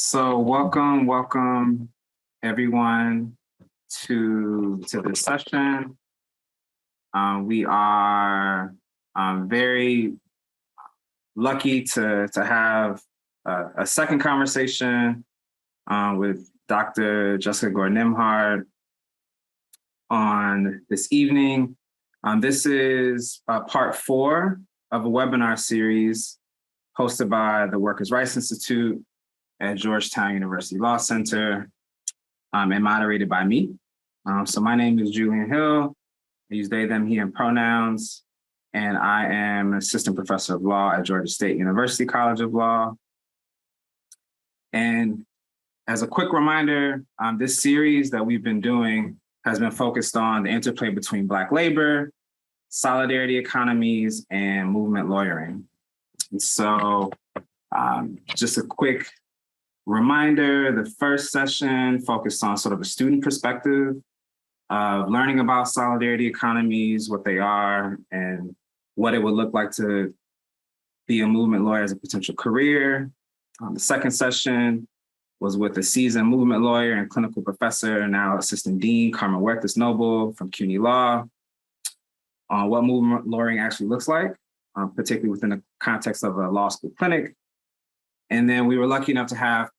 So welcome everyone to this session. We are very lucky to have a second conversation with Dr. Jessica Gordon Nembhard on this evening. This is part 4 of a webinar series hosted by the Workers' Rights Institute at Georgetown University Law Center and moderated by me. So my name is Julian Hill. I use they, them, he, and pronouns. And I am an assistant professor of law at Georgia State University College of Law. And as a quick reminder, this series that we've been doing has been focused on the interplay between Black labor, solidarity economies, and movement lawyering. And so just a quick reminder, the first session focused on sort of a student perspective of learning about solidarity economies, what they are, and what it would look like to be a movement lawyer as a potential career. The second session was with a seasoned movement lawyer and clinical professor, now assistant dean, Carmen Huertas Noble from CUNY Law, on what movement lawyering actually looks like, particularly within the context of a law school clinic. And then we were lucky enough to have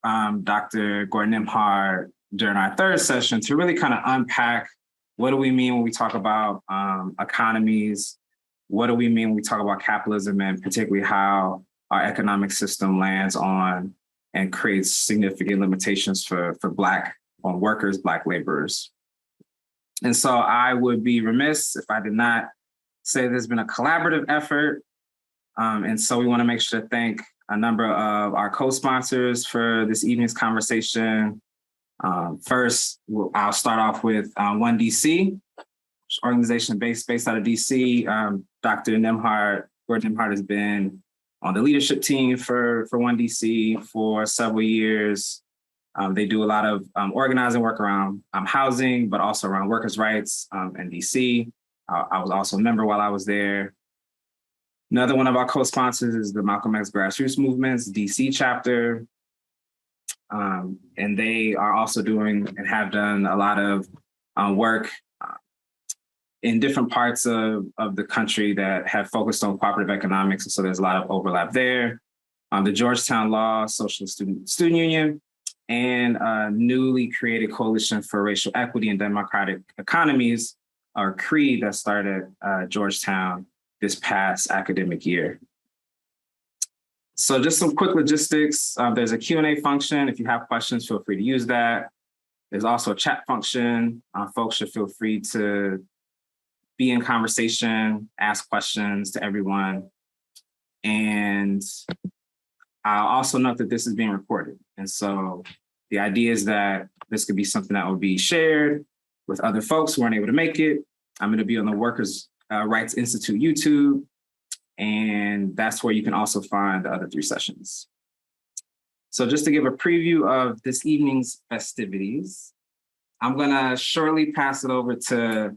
Dr. Gordon Nembhard during our third session to really kind of unpack what do we mean when we talk about economies, what do we mean when we talk about capitalism, and particularly how our economic system lands on and creates significant limitations for Black workers, Black laborers. And so I would be remiss if I did not say there's been a collaborative effort. And so we want to make sure to thank a number of our co-sponsors for this evening's conversation. First, I'll start off with One DC, organization based out of DC. Dr. Nembhard, Gordon Nembhard, has been on the leadership team for One DC for several years. They do a lot of organizing work around housing, but also around workers' rights in DC. I was also a member while I was there. Another one of our co-sponsors is the Malcolm X Grassroots Movement's DC chapter. And they are also doing and have done a lot of work in different parts of the country that have focused on cooperative economics. And so there's a lot of overlap there. The Georgetown Law Socialist Student Union and a newly created Coalition for Racial Equity and Democratic Economies, or CREDE, that started Georgetown this past academic year. So just some quick logistics. There's a Q&A function. If you have questions, feel free to use that. There's also a chat function. Folks should feel free to be in conversation, ask questions to everyone. And I'll also note that this is being recorded. And so the idea is that this could be something that will be shared with other folks who aren't able to make it. I'm going to be on the Workers' Rights Institute YouTube, and that's where you can also find the other 3 sessions. So just to give a preview of this evening's festivities, I'm going to shortly pass it over to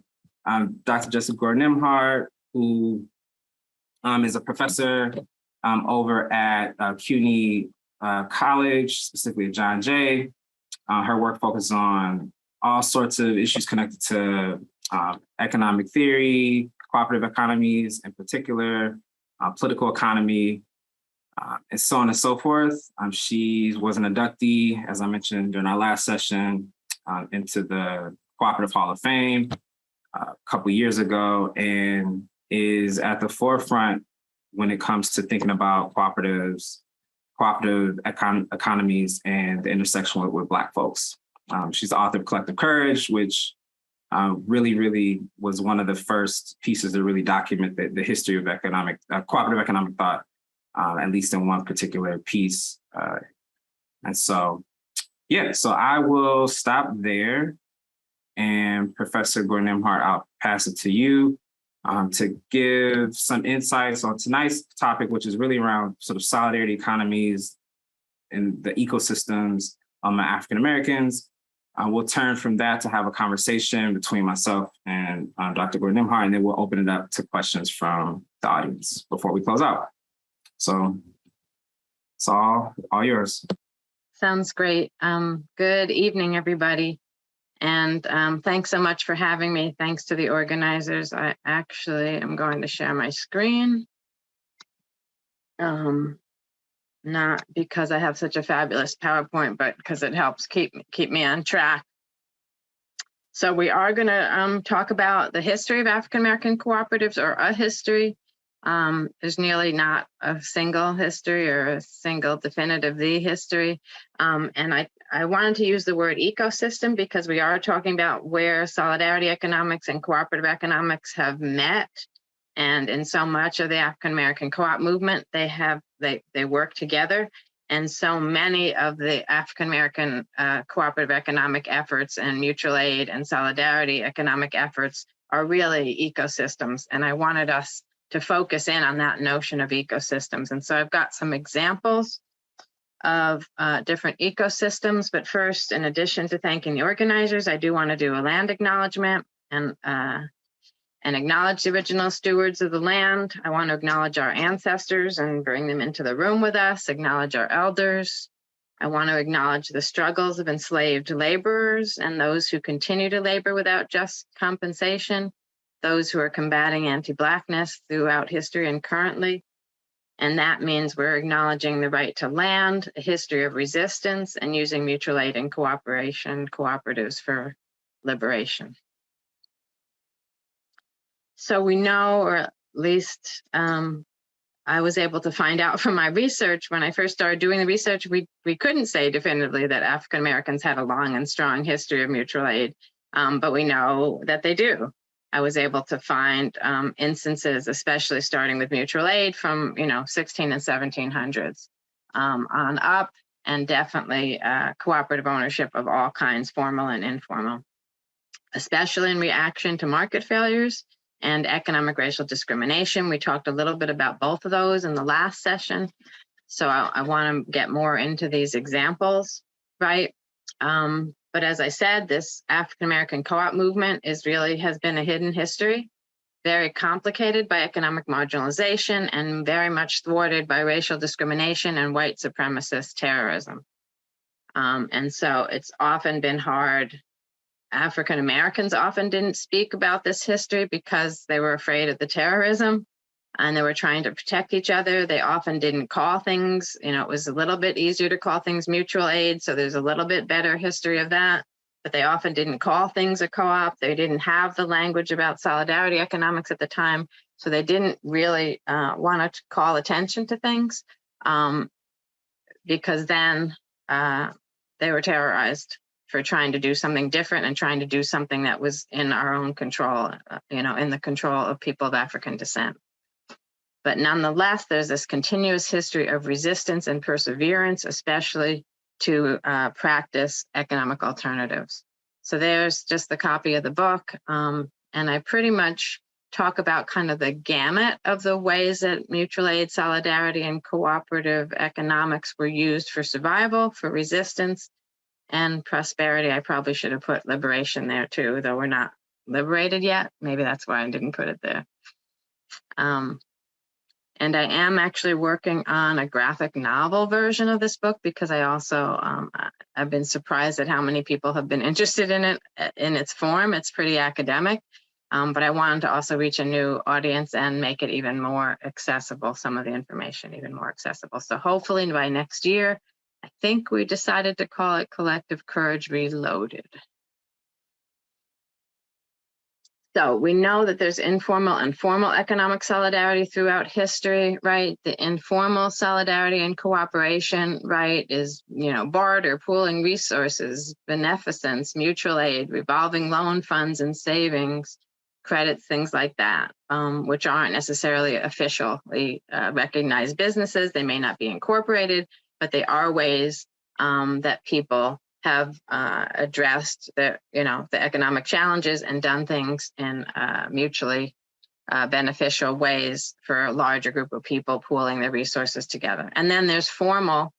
Dr. Jessica Gordon Nembhard, who is a professor over at CUNY College, specifically at John Jay. Her work focuses on all sorts of issues connected to economic theory, cooperative economies in particular, political economy, and so on and so forth. She was an inductee, as I mentioned during our last session, into the Cooperative Hall of Fame a couple years ago, and is at the forefront when it comes to thinking about cooperatives, cooperative economies, and the intersection with Black folks. She's the author of Collective Courage, which really was one of the first pieces to really document the history of cooperative economic thought, at least in one particular piece. And so, so I will stop there. And Professor Gordon Nembhard, I'll pass it to you to give some insights on tonight's topic, which is really around sort of solidarity economies and the ecosystems of African Americans. We'll turn from that to have a conversation between myself and Dr. Gordon Nembhard, and then we'll open it up to questions from the audience before we close out. So it's all yours. Sounds great. Good evening, everybody. And thanks so much for having me. Thanks to the organizers. I actually am going to share my screen. Not because I have such a fabulous PowerPoint, but because it helps keep me on track. So we are going to talk about the history of African American cooperatives, or a history. There's nearly not a single history or a single definitive the history. And I wanted to use the word ecosystem because we are talking about where solidarity economics and cooperative economics have met. And in so much of the African American co-op movement, they work together. And so many of the African American cooperative economic efforts and mutual aid and solidarity economic efforts are really ecosystems. And I wanted us to focus in on that notion of ecosystems. And so I've got some examples of different ecosystems. But first, in addition to thanking the organizers, I do want to do a land acknowledgement and acknowledge the original stewards of the land. I want to acknowledge our ancestors and bring them into the room with us, acknowledge our elders. I want to acknowledge the struggles of enslaved laborers and those who continue to labor without just compensation, those who are combating anti-Blackness throughout history and currently. And that means we're acknowledging the right to land, a history of resistance, and using mutual aid and cooperation cooperatives for liberation. So we know, or at least I was able to find out from my research, when I first started doing the research, we couldn't say definitively that African Americans had a long and strong history of mutual aid, but we know that they do. I was able to find instances, especially starting with mutual aid from 16 and 1700s on up, and definitely cooperative ownership of all kinds, formal and informal, especially in reaction to market failures and economic racial discrimination. We talked a little bit about both of those in the last session. So I want to get more into these examples, right? But as I said, this African American co-op movement has been a hidden history, very complicated by economic marginalization and very much thwarted by racial discrimination and white supremacist terrorism. And so it's often been hard. African Americans often didn't speak about this history because they were afraid of the terrorism and they were trying to protect each other. They often didn't call things, it was a little bit easier to call things mutual aid. So there's a little bit better history of that, but they often didn't call things a co-op. They didn't have the language about solidarity economics at the time. So they didn't really want to call attention to things because then they were terrorized for trying to do something different and trying to do something that was in our own control, in the control of people of African descent. But nonetheless, there's this continuous history of resistance and perseverance, especially to practice economic alternatives. So there's just the copy of the book. And I pretty much talk about kind of the gamut of the ways that mutual aid, solidarity, and cooperative economics were used for survival, for resistance, and prosperity. I probably should have put liberation there too, though we're not liberated yet. Maybe that's why I didn't put it there. And I am actually working on a graphic novel version of this book because I also, I've been surprised at how many people have been interested in it in its form. It's pretty academic, but I wanted to also reach a new audience and make it even more accessible, some of the information even more accessible. So hopefully by next year, I think we decided to call it Collective Courage Reloaded. So we know that there's informal and formal economic solidarity throughout history, right? The informal solidarity and cooperation, right, is, barter, pooling resources, beneficence, mutual aid, revolving loan funds and savings, credits, things like that, which aren't necessarily officially recognized businesses. They may not be incorporated, but they are ways that people have addressed the economic challenges and done things in mutually beneficial ways for a larger group of people, pooling their resources together. And then there's formal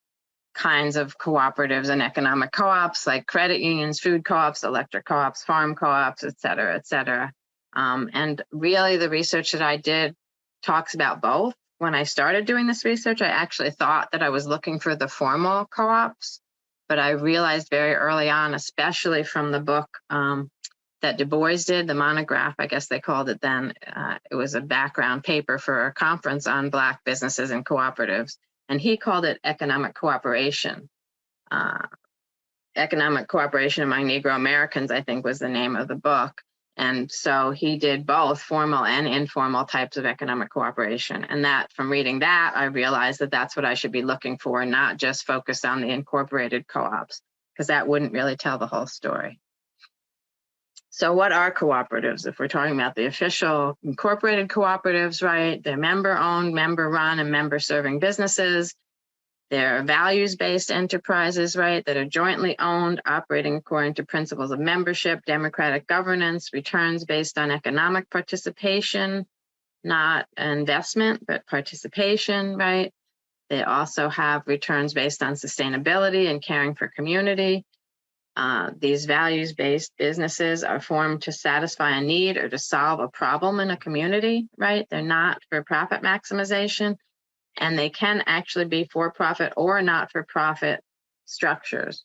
kinds of cooperatives and economic co-ops like credit unions, food co-ops, electric co-ops, farm co-ops, et cetera, et cetera. And really the research that I did talks about both. When I started doing this research, I actually thought that I was looking for the formal co-ops, But I realized very early on, especially from the book that Du Bois did, the monograph, I guess they called it then. It was a background paper for a conference on Black businesses and cooperatives. And he called it economic cooperation. Economic cooperation among Negro Americans, I think, was the name of the book. And so he did both formal and informal types of economic cooperation. And that, from reading that, I realized that that's what I should be looking for, not just focus on the incorporated co-ops, because that wouldn't really tell the whole story. So what are cooperatives? If we're talking about the official incorporated cooperatives, right? They're member-owned, member-run, and member-serving businesses. They're values-based enterprises, right, that are jointly owned, operating according to principles of membership, democratic governance, returns based on economic participation, not investment, but participation, right? They also have returns based on sustainability and caring for community. These values-based businesses are formed to satisfy a need or to solve a problem in a community, right? They're not for profit maximization. And they can actually be for-profit or not-for-profit structures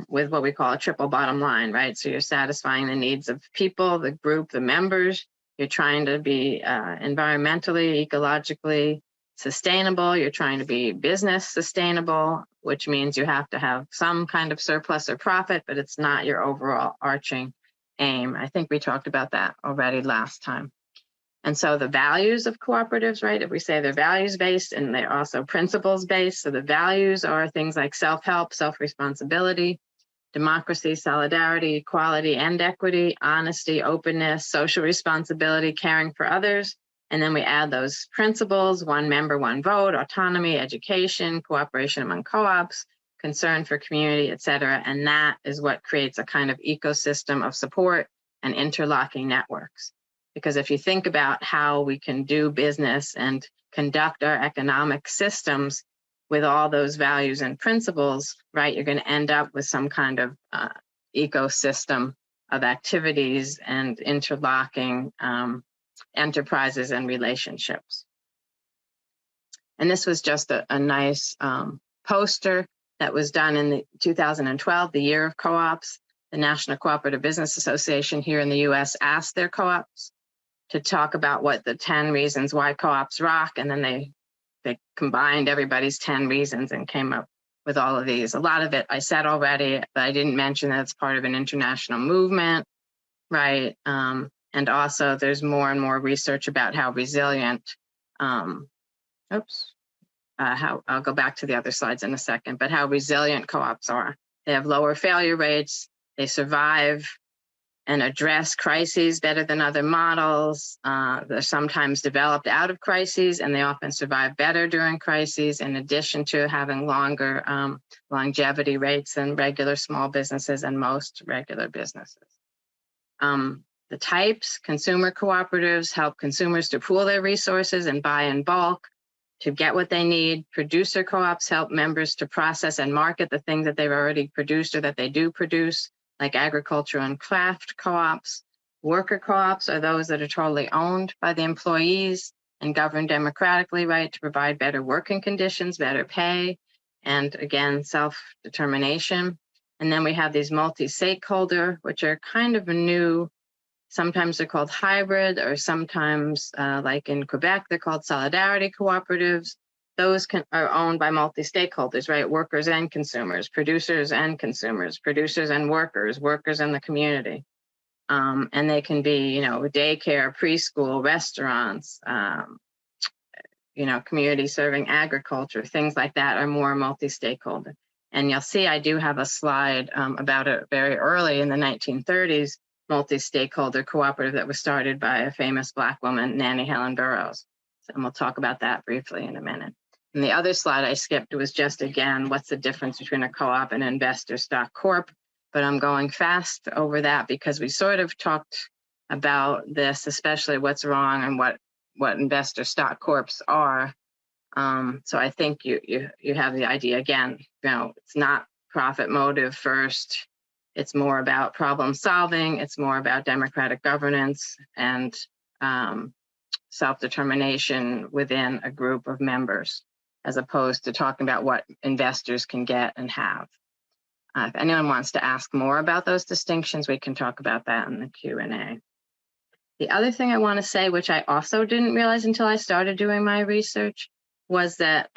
with what we call a triple bottom line, right? So you're satisfying the needs of people, the group, the members. You're trying to be environmentally, ecologically sustainable. You're trying to be business sustainable, which means you have to have some kind of surplus or profit, but it's not your overall arching aim. I think we talked about that already last time. And so the values of cooperatives, right, if we say they're values-based and they're also principles-based, so the values are things like self-help, self-responsibility, democracy, solidarity, equality and equity, honesty, openness, social responsibility, caring for others. And then we add those principles: one member, one vote, autonomy, education, cooperation among co-ops, concern for community, et cetera. And that is what creates a kind of ecosystem of support and interlocking networks. Because if you think about how we can do business and conduct our economic systems with all those values and principles, right, you're going to end up with some kind of ecosystem of activities and interlocking enterprises and relationships. And this was just a nice poster that was done in 2012, the year of co-ops. The National Cooperative Business Association here in the US asked their co-ops to talk about what the 10 reasons why co-ops rock, and then they combined everybody's 10 reasons and came up with all of these. A lot of it I said already, but I didn't mention that it's part of an international movement, right? And also there's more and more research about how resilient, I'll go back to the other slides in a second, but how resilient co-ops are. They have lower failure rates, they survive and address crises better than other models. They're sometimes developed out of crises, and they often survive better during crises, in addition to having longer longevity rates than regular small businesses and most regular businesses. The types: consumer cooperatives help consumers to pool their resources and buy in bulk to get what they need. Producer co-ops help members to process and market the things that they've already produced or that they do produce, like agriculture and craft co-ops. Worker co-ops are those that are totally owned by the employees and governed democratically, right, to provide better working conditions, better pay, and again, self-determination. And then we have these multi-stakeholder, which are kind of a new, sometimes they're called hybrid, or sometimes like in Quebec, they're called solidarity cooperatives. Those are owned by multi-stakeholders, right? Workers and consumers, producers and consumers, producers and workers, workers in the community. And they can be, daycare, preschool, restaurants, community serving agriculture, things like that are more multi-stakeholder. And you'll see I do have a slide about it very early in the 1930s, multi-stakeholder cooperative that was started by a famous Black woman, Nannie Helen Burroughs. And we'll talk about that briefly in a minute. And the other slide I skipped was just, again, what's the difference between a co-op and an investor stock corp? But I'm going fast over that because we sort of talked about this, especially what's wrong and what investor stock corps are. So I think you have the idea. Again, it's not profit motive first. It's more about problem solving. It's more about democratic governance and self-determination within a group of members, as opposed to talking about what investors can get and have. If anyone wants to ask more about those distinctions, we can talk about that in the Q&A. The other thing I want to say, which I also didn't realize until I started doing my research, was that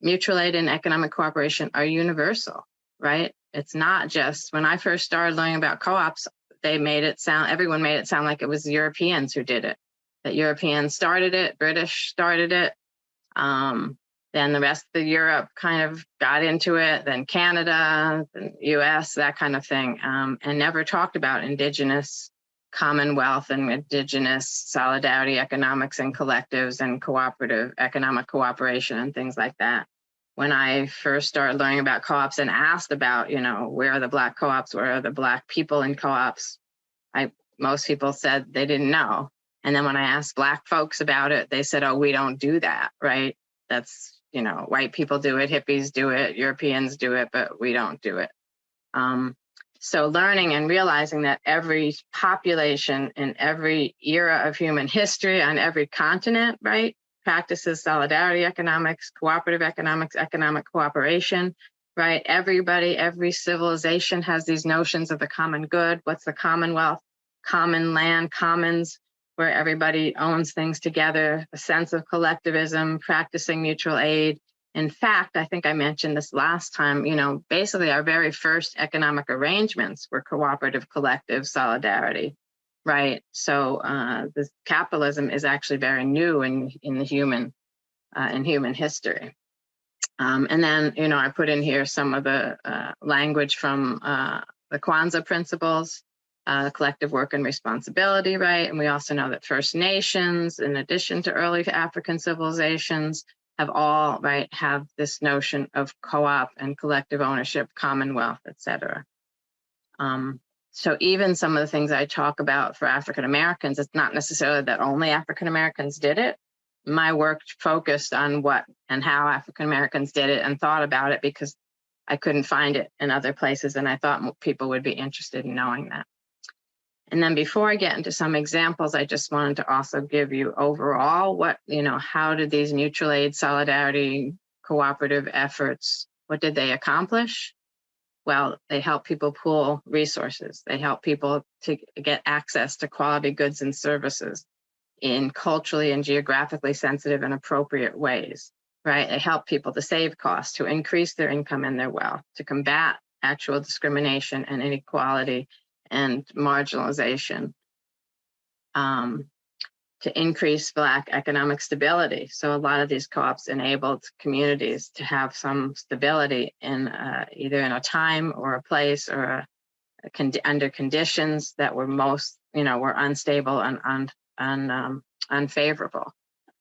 mutual aid and economic cooperation are universal, right? It's not just, when I first started learning about co-ops, everyone made it sound like it was the Europeans who did it, that Europeans started it, British started it. Then the rest of Europe kind of got into it, then Canada, then US, that kind of thing, and never talked about indigenous commonwealth and indigenous solidarity economics and collectives and cooperative economic cooperation and things like that. When I first started learning about co-ops and asked about, where are the Black co-ops, where are the Black people in co-ops, most people said they didn't know. And then when I asked Black folks about it, they said, oh, we don't do that, right? That's, white people do it, hippies do it, Europeans do it, but we don't do it. So learning and realizing that every population in every era of human history on every continent, right, practices solidarity economics, cooperative economics, economic cooperation, right? Everybody, every civilization has these notions of the common good. What's the commonwealth? Common land, commons, where everybody owns things together, a sense of collectivism, practicing mutual aid. In fact, I think I mentioned this last time, basically our very first economic arrangements were cooperative, collective solidarity, right? So this capitalism is actually very new in human history. And then, I put in here some of the language from the Kwanzaa principles, collective work and responsibility, right? And we also know that First Nations, in addition to early African civilizations, have all, right, have this notion of co-op and collective ownership, commonwealth, et cetera. So even some of the things I talk about for African Americans, it's not necessarily that only African Americans did it. My work focused on what and how African Americans did it and thought about it because I couldn't find it in other places, and I thought people would be interested in knowing that. And then before I get into some examples, I just wanted to also give you overall what, how did these mutual aid, solidarity, cooperative efforts, what did they accomplish? Well, they help people pool resources. They help people to get access to quality goods and services in culturally and geographically sensitive and appropriate ways, right? They help people to save costs, to increase their income and their wealth, to combat actual discrimination and inequality and marginalization, to increase Black economic stability. So a lot of these co-ops enabled communities to have some stability in either in a time or a place or under conditions that were were unstable and unfavorable,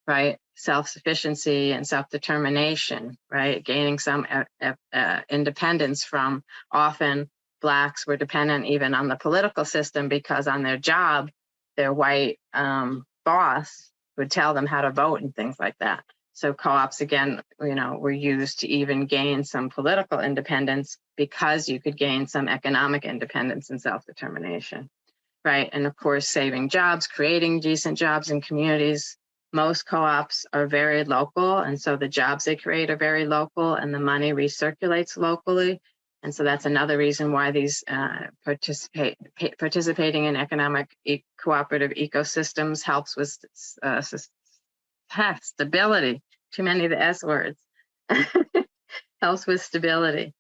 right? Self-sufficiency and self-determination, right? Gaining some independence from often Blacks were dependent even on the political system because on their job, their white boss would tell them how to vote and things like that. So co-ops, again, were used to even gain some political independence because you could gain some economic independence and self-determination, right? And of course, saving jobs, creating decent jobs in communities. Most co-ops are very local, and so the jobs they create are very local and the money recirculates locally. And so that's another reason why these participating in economic cooperative ecosystems helps with stability. Too many of the S words. Helps with stability.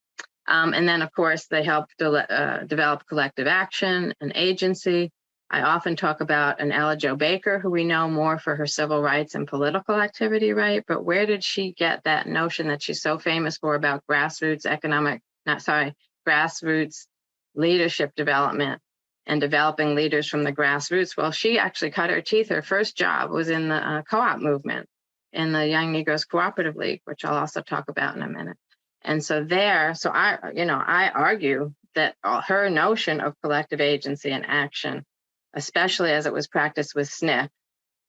And then, of course, they help develop collective action and agency. I often talk about an Ella Jo Baker, who we know more for her civil rights and political activity, right? But where did she get that notion that she's so famous for about grassroots leadership development and developing leaders from the grassroots? Well, she actually cut her teeth. Her first job was in the co-op movement in the Young Negroes Cooperative League, which I'll also talk about in a minute. And so I argue that her notion of collective agency and action, especially as it was practiced with SNCC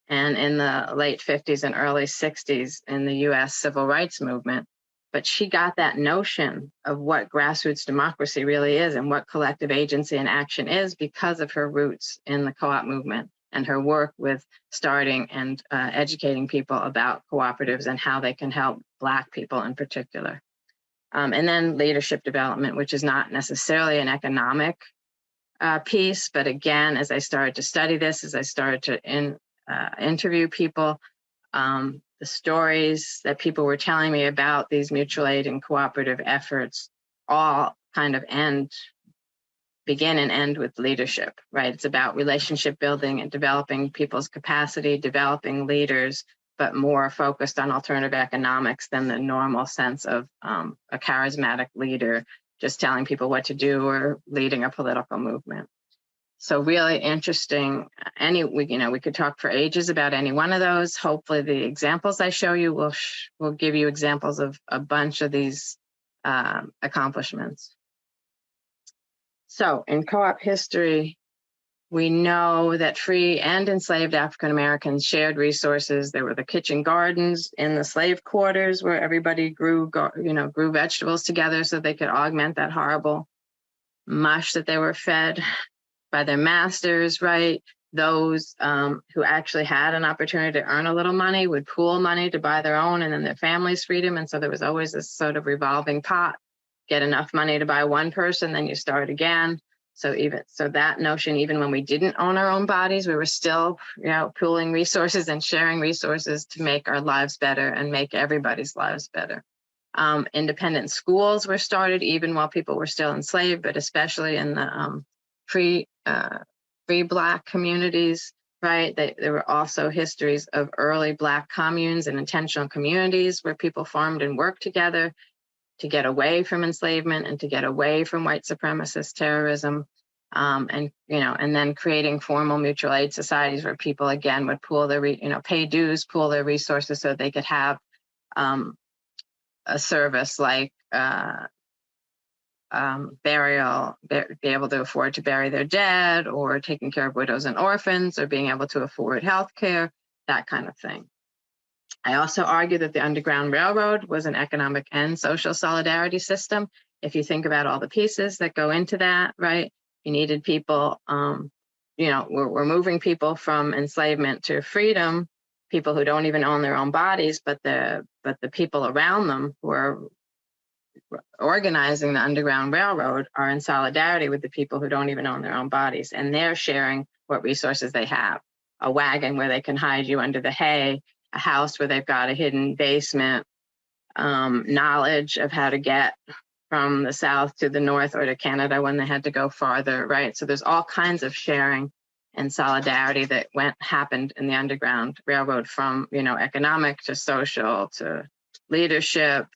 and in the late 50s and early 60s in the US civil rights movement, but she got that notion of what grassroots democracy really is and what collective agency and action is because of her roots in the co-op movement and her work with starting and educating people about cooperatives and how they can help Black people in particular. And then leadership development, which is not necessarily an economic piece, but again, as I started to study this, as I started to interview people, the stories that people were telling me about these mutual aid and cooperative efforts all kind of begin and end with leadership, right? It's about relationship building and developing people's capacity, developing leaders, but more focused on alternative economics than the normal sense of a charismatic leader just telling people what to do or leading a political movement. So really interesting. We could talk for ages about any one of those. Hopefully the examples I show you will give you examples of a bunch of these accomplishments. So in co-op history, we know that free and enslaved African Americans shared resources. There were the kitchen gardens in the slave quarters where everybody grew vegetables together so they could augment that horrible mush that they were fed by their masters, right? Those who actually had an opportunity to earn a little money would pool money to buy their own and then their family's freedom. And so there was always this sort of revolving pot. Get enough money to buy one person, then you start again. So that notion, even when we didn't own our own bodies, we were still, pooling resources and sharing resources to make our lives better and make everybody's lives better. Independent schools were started even while people were still enslaved, but especially in the free Black communities, right? There were also histories of early Black communes and intentional communities where people formed and worked together to get away from enslavement and to get away from white supremacist terrorism, and then creating formal mutual aid societies where people again would pool their, pay dues, pool their resources so they could have a service like burial, be able to afford to bury their dead, or taking care of widows and orphans, or being able to afford health care, that kind of thing. I also argue that the Underground Railroad was an economic and social solidarity system. If you think about all the pieces that go into that, right? You needed people, we're moving people from enslavement to freedom, people who don't even own their own bodies, but the people around them who are organizing the Underground Railroad are in solidarity with the people who don't even own their own bodies, and they're sharing what resources they have. A wagon where they can hide you under the hay, a house where they've got a hidden basement, knowledge of how to get from the South to the North or to Canada when they had to go farther, right? So there's all kinds of sharing and solidarity that happened in the Underground Railroad, from, economic to social to leadership,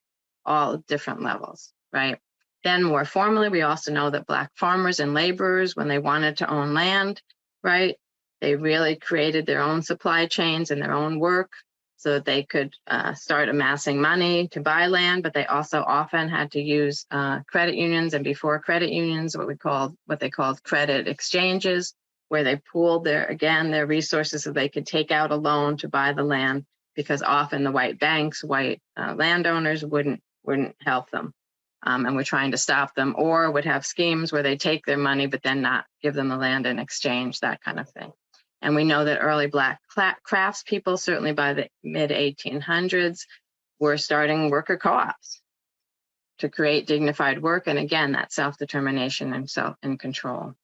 all different levels, right? Then more formally, we also know that Black farmers and laborers, when they wanted to own land, right, they really created their own supply chains and their own work so that they could start amassing money to buy land, but they also often had to use credit unions, and before credit unions, what they called credit exchanges, where they pooled their resources so they could take out a loan to buy the land, because often the white banks, white landowners wouldn't help them, and were trying to stop them, or would have schemes where they take their money but then not give them the land in exchange, that kind of thing. And we know that early Black craftspeople, certainly by the mid-1800s, were starting worker co-ops to create dignified work, and again, that self-determination and control.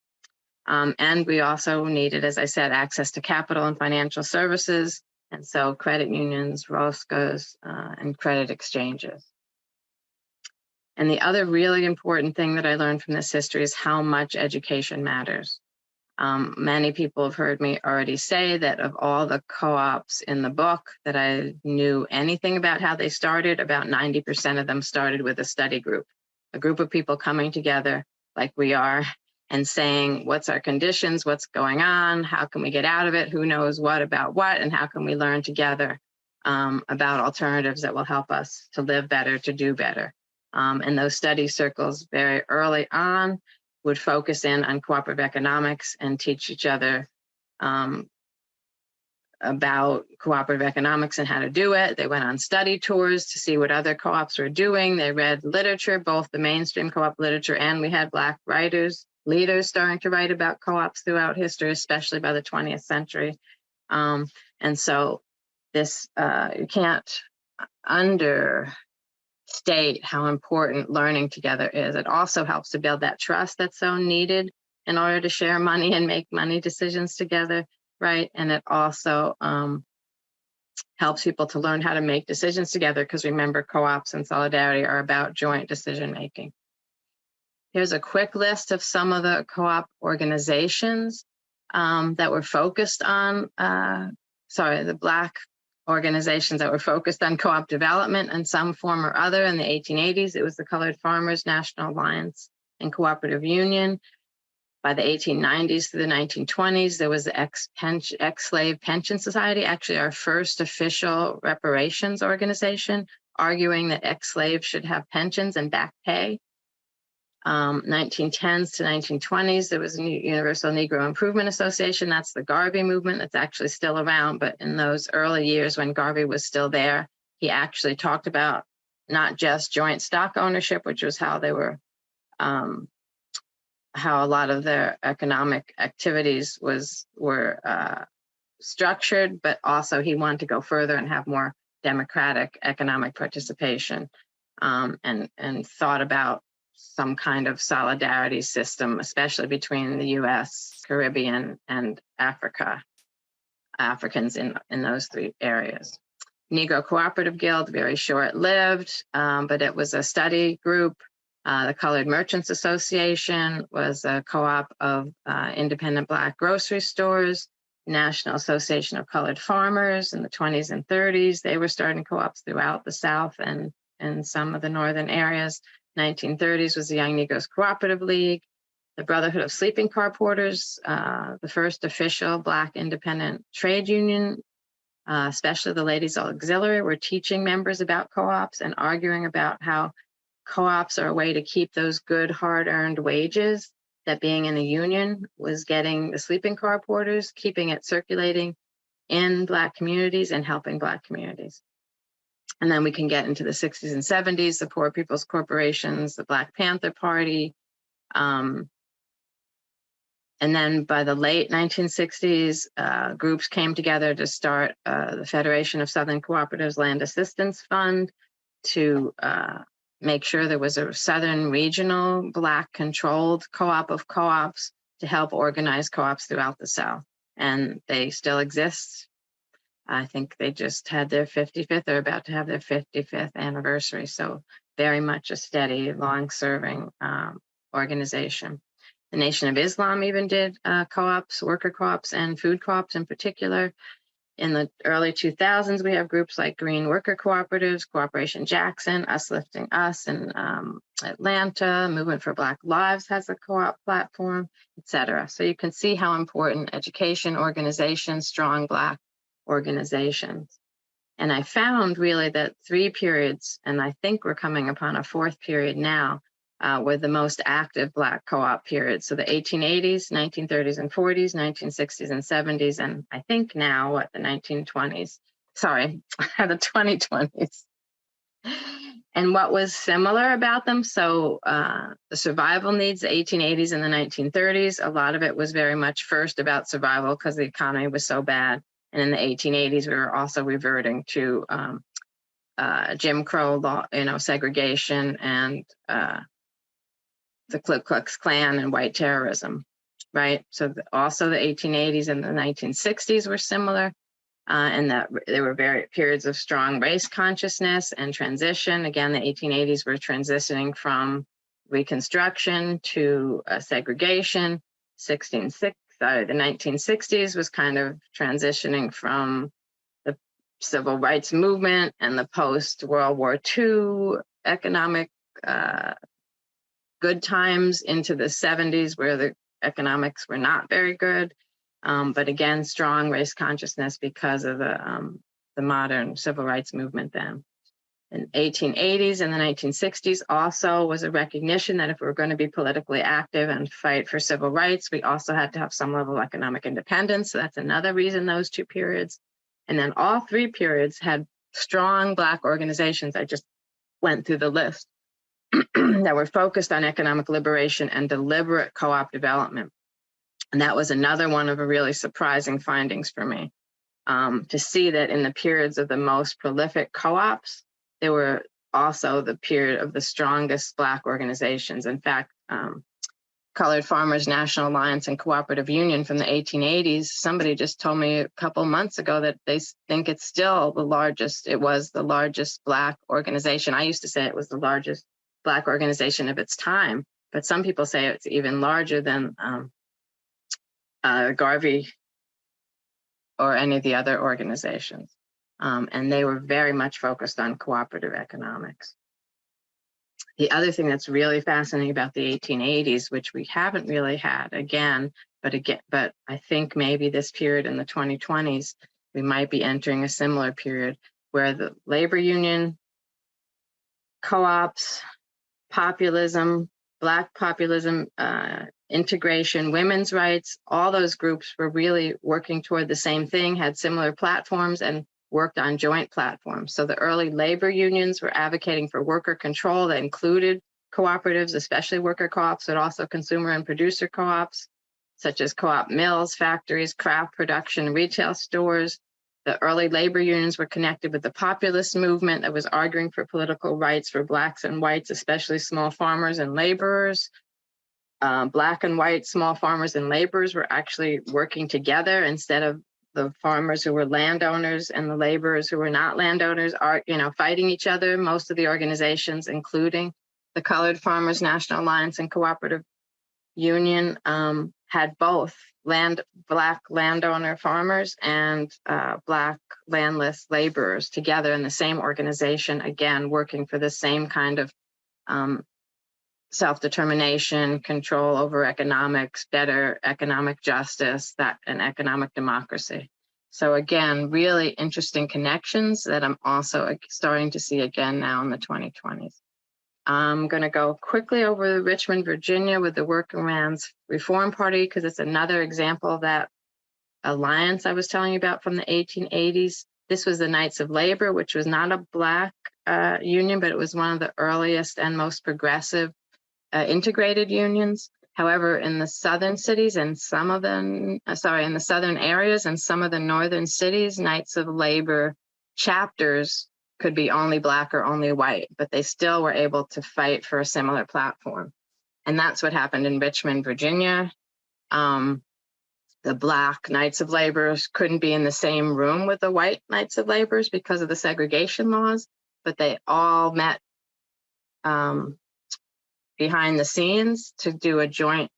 And we also needed, as I said, access to capital and financial services, and so credit unions, ROSCAs, and credit exchanges. And the other really important thing that I learned from this history is how much education matters. Many people have heard me already say that of all the co-ops in the book that I knew anything about how they started, about 90% of them started with a study group, a group of people coming together like we are and saying, what's our conditions, what's going on, how can we get out of it, who knows what about what, and how can we learn together about alternatives that will help us to live better, to do better. And those study circles very early on would focus in on cooperative economics and teach each other about cooperative economics and how to do it. They went on study tours to see what other co-ops were doing. They read literature, both the mainstream co-op literature, and we had Black writers, leaders starting to write about co-ops throughout history, especially by the 20th century. And so this, you can't understate state how important learning together is. It also helps to build that trust that's so needed in order to share money and make money decisions together, right? And it also helps people to learn how to make decisions together, because remember, co-ops and solidarity are about joint decision making. Here's a quick list of some of the co-op organizations that were focused on, the Black organizations that were focused on co-op development in some form or other. In the 1880s, it was the Colored Farmers National Alliance and Cooperative Union. By the 1890s to the 1920s, there was the Ex-Slave Pension Society, actually our first official reparations organization, arguing that ex-slaves should have pensions and back pay. 1910s to 1920s, there was a Universal Negro Improvement Association. That's the Garvey movement. That's actually still around, but in those early years when Garvey was still there, he actually talked about not just joint stock ownership, which was how they were, how a lot of their economic activities were structured, but also he wanted to go further and have more democratic economic participation, and thought about some kind of solidarity system, especially between the US, Caribbean, and Africans in those three areas. Negro Cooperative Guild, very short-lived, but it was a study group. The Colored Merchants Association was a co-op of independent Black grocery stores. National Association of Colored Farmers in the 20s and 30s. They were starting co-ops throughout the South and some of the northern areas. 1930s was the Young Negroes Cooperative League. The Brotherhood of Sleeping Car Porters, the first official Black independent trade union, especially the Ladies Auxiliary, were teaching members about co-ops and arguing about how co-ops are a way to keep those good, hard-earned wages that being in a union was getting the sleeping car porters, keeping it circulating in Black communities and helping Black communities. And then we can get into the 60s and 70s, the Poor People's Corporations, the Black Panther Party. And then by the late 1960s, groups came together to start the Federation of Southern Cooperatives Land Assistance Fund to make sure there was a Southern regional Black controlled co-op of co-ops to help organize co-ops throughout the South. And they still exist. I think they just had their 55th, or about to have their 55th anniversary. So very much a steady, long-serving organization. The Nation of Islam even did co-ops, worker co-ops, and food co-ops in particular. In the early 2000s, we have groups like Green Worker Cooperatives, Cooperation Jackson, Us Lifting Us in Atlanta, Movement for Black Lives has a co-op platform, etc. So you can see how important education, organization, strong Black organizations. And I found really that three periods, and I think we're coming upon a fourth period now, were the most active Black co-op periods. So the 1880s, 1930s and 40s, 1960s and 70s, and I think now the 1920s, sorry, the 2020s. And what was similar about them? So the survival needs, the 1880s and the 1930s, a lot of it was very much first about survival because the economy was so bad. And in the 1880s, we were also reverting to Jim Crow law, segregation, and the Ku Klux Klan and white terrorism, right? So also the 1880s and the 1960s were similar, and that there were periods of strong race consciousness and transition. Again, the 1880s were transitioning from Reconstruction to segregation. The 1960s was kind of transitioning from the civil rights movement and the post-World War II economic good times into the 70s, where the economics were not very good. But again, strong race consciousness because of the modern civil rights movement then. In the 1880s and the 1960s also was a recognition that if we were going to be politically active and fight for civil rights, we also had to have some level of economic independence. So that's another reason those two periods. And then all three periods had strong Black organizations. I just went through the list that were focused on economic liberation and deliberate co-op development. And that was another one of the really surprising findings for me, to see that in the periods of the most prolific co-ops, there were also the period of the strongest Black organizations. In fact, Colored Farmers National Alliance and Cooperative Union from the 1880s, somebody just told me a couple months ago that they think it's still the largest. It was the largest Black organization. I used to say it was the largest Black organization of its time, but some people say it's even larger than Garvey or any of the other organizations. And they were very much focused on cooperative economics. The other thing that's really fascinating about the 1880s, which we haven't really had but I think maybe this period in the 2020s, we might be entering a similar period where the labor union, co-ops, populism, Black populism, integration, women's rights, all those groups were really working toward the same thing, had similar platforms, and worked on joint platforms. So the early labor unions were advocating for worker control that included cooperatives, especially worker co-ops, but also consumer and producer co-ops, such as co-op mills, factories, craft production, retail stores. The early labor unions were connected with the populist movement that was arguing for political rights for Blacks and whites, especially small farmers and laborers. Black and white small farmers and laborers were actually working together instead of the farmers who were landowners and the laborers who were not landowners are, fighting each other. Most of the organizations, including the Colored Farmers National Alliance and Cooperative Union, had both Black landowner farmers and Black landless laborers together in the same organization, again, working for the same kind of self-determination, control over economics, better economic justice, and economic democracy. So again, really interesting connections that I'm also starting to see again now in the 2020s. I'm going to go quickly over Richmond, Virginia with the Workingman's Reform Party, because it's another example of that alliance I was telling you about from the 1880s. This was the Knights of Labor, which was not a Black union, but it was one of the earliest and most progressive integrated unions. However, in the southern cities and some of them, in the southern areas and some of the northern cities, Knights of Labor chapters could be only Black or only white, but they still were able to fight for a similar platform. And that's what happened in Richmond, Virginia. The Black Knights of Labor couldn't be in the same room with the white Knights of Labor because of the segregation laws, but they all met behind the scenes to do a joint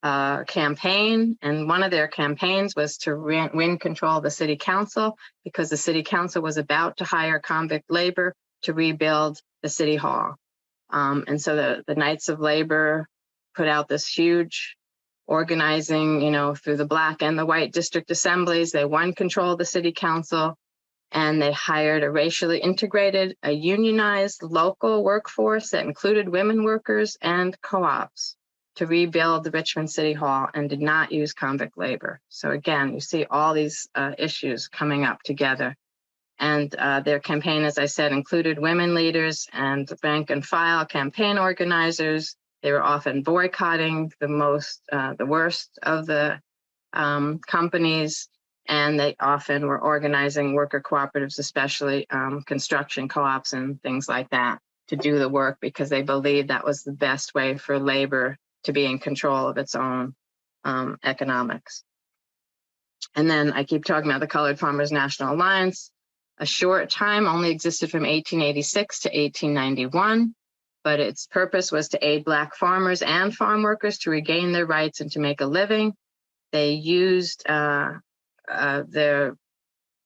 campaign. And one of their campaigns was to win control of the city council, because the city council was about to hire convict labor to rebuild the city hall. And so the Knights of Labor put out this huge organizing, through the Black and the white district assemblies. They won control of the city council, and they hired a racially integrated, a unionized local workforce that included women workers and co-ops to rebuild the Richmond City Hall, and did not use convict labor. So again, you see all these issues coming up together. And their campaign, as I said, included women leaders and rank and file campaign organizers. They were often boycotting the worst of the companies, and they often were organizing worker cooperatives, especially construction co-ops and things like that, to do the work, because they believed that was the best way for labor to be in control of its own economics. And then I keep talking about the Colored Farmers National Alliance. A short time, only existed from 1886 to 1891, but its purpose was to aid Black farmers and farm workers to regain their rights and to make a living. They used their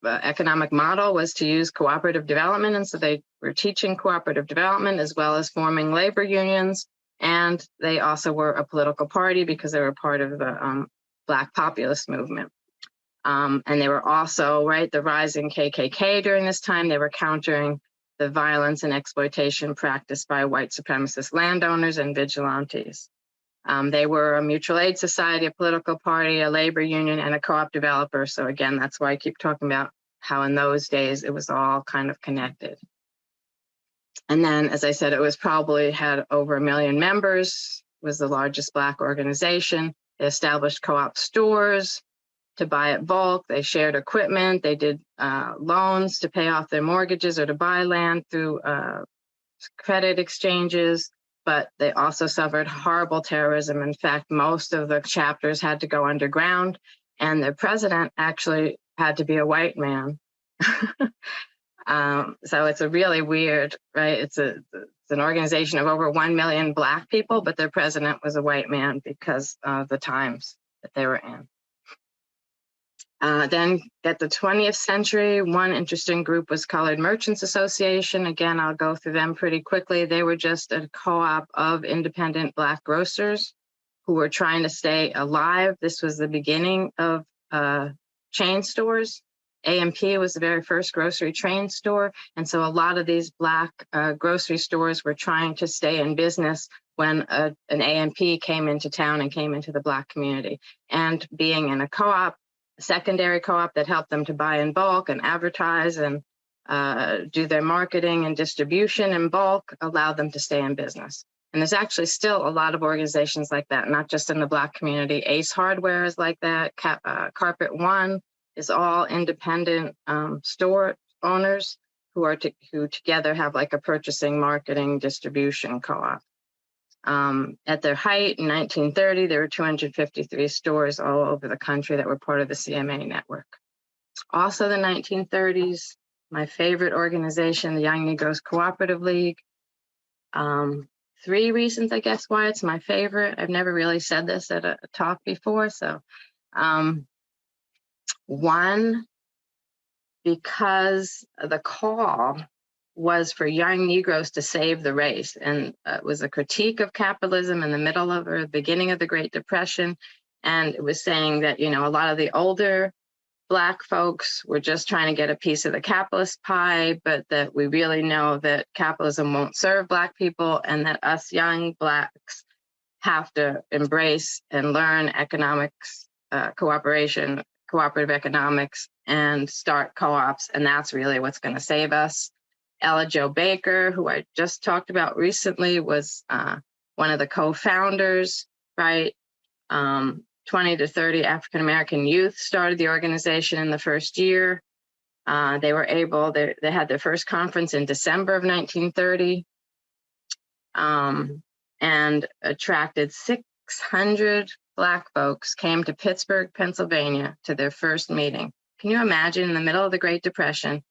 economic model was to use cooperative development, and so they were teaching cooperative development as well as forming labor unions. And they also were a political party because they were part of the Black populist movement. And they were also, the rising KKK during this time. They were countering the violence and exploitation practiced by white supremacist landowners and vigilantes. They were a mutual aid society, a political party, a labor union, and a co-op developer. So again, that's why I keep talking about how in those days it was all kind of connected. And then, as I said, it was probably had over 1 million members, was the largest Black organization. They established co-op stores to buy at bulk. They shared equipment. They did loans to pay off their mortgages or to buy land through credit exchanges, but they also suffered horrible terrorism. In fact, most of the chapters had to go underground, and their president actually had to be a white man. So it's a really weird, right? It's an organization of over 1 million Black people, but their president was a white man because of the times that they were in. Then at the 20th century, one interesting group was Colored Merchants Association. Again, I'll go through them pretty quickly. They were just a co-op of independent Black grocers who were trying to stay alive. This was the beginning of chain stores. A&P was the very first grocery chain store. And so a lot of these Black grocery stores were trying to stay in business when an A&P came into town and came into the Black community. And being in a co-op, a secondary co-op that helped them to buy in bulk and advertise and do their marketing and distribution in bulk allowed them to stay in business. And there's actually still a lot of organizations like that, not just in the Black community. Ace Hardware is like that. Carpet One is all independent store owners who together have like a purchasing, marketing, distribution co-op. At their height in 1930, there were 253 stores all over the country that were part of the CMA network. Also the 1930s, my favorite organization, the Young Negroes Cooperative League. 3 reasons, I guess, why it's my favorite. I've never really said this at a talk before. So one, because the call was for young Negroes to save the race. And it was a critique of capitalism in the middle of or beginning of the Great Depression. And it was saying that, you know, a lot of the older Black folks were just trying to get a piece of the capitalist pie, but that we really know that capitalism won't serve Black people and that us young Blacks have to embrace and learn economics, cooperation, cooperative economics, and start co-ops. And that's really what's going to save us. Ella Jo Baker, who I just talked about recently, was one of the co-founders, right? 20 to 30 African American youth started the organization in the first year. They were able, they had their first conference in December of 1930 and attracted 600 Black folks came to Pittsburgh, Pennsylvania to their first meeting. Can you imagine in the middle of the Great Depression,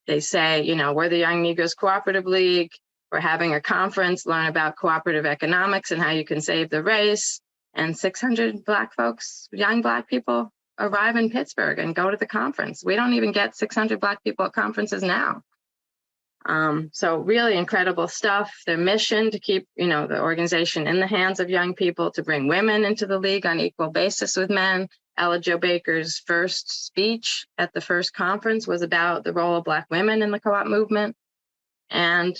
they say, you know, we're the Young Negroes Cooperative League. We're having a conference, learn about cooperative economics and how you can save the race. And 600 Black folks, young Black people, arrive in Pittsburgh and go to the conference. We don't even get 600 Black people at conferences now. So really incredible stuff. Their mission to keep, you know, the organization in the hands of young people, to bring women into the league on equal basis with men. Ella Jo Baker's first speech at the first conference was about the role of Black women in the co-op movement. And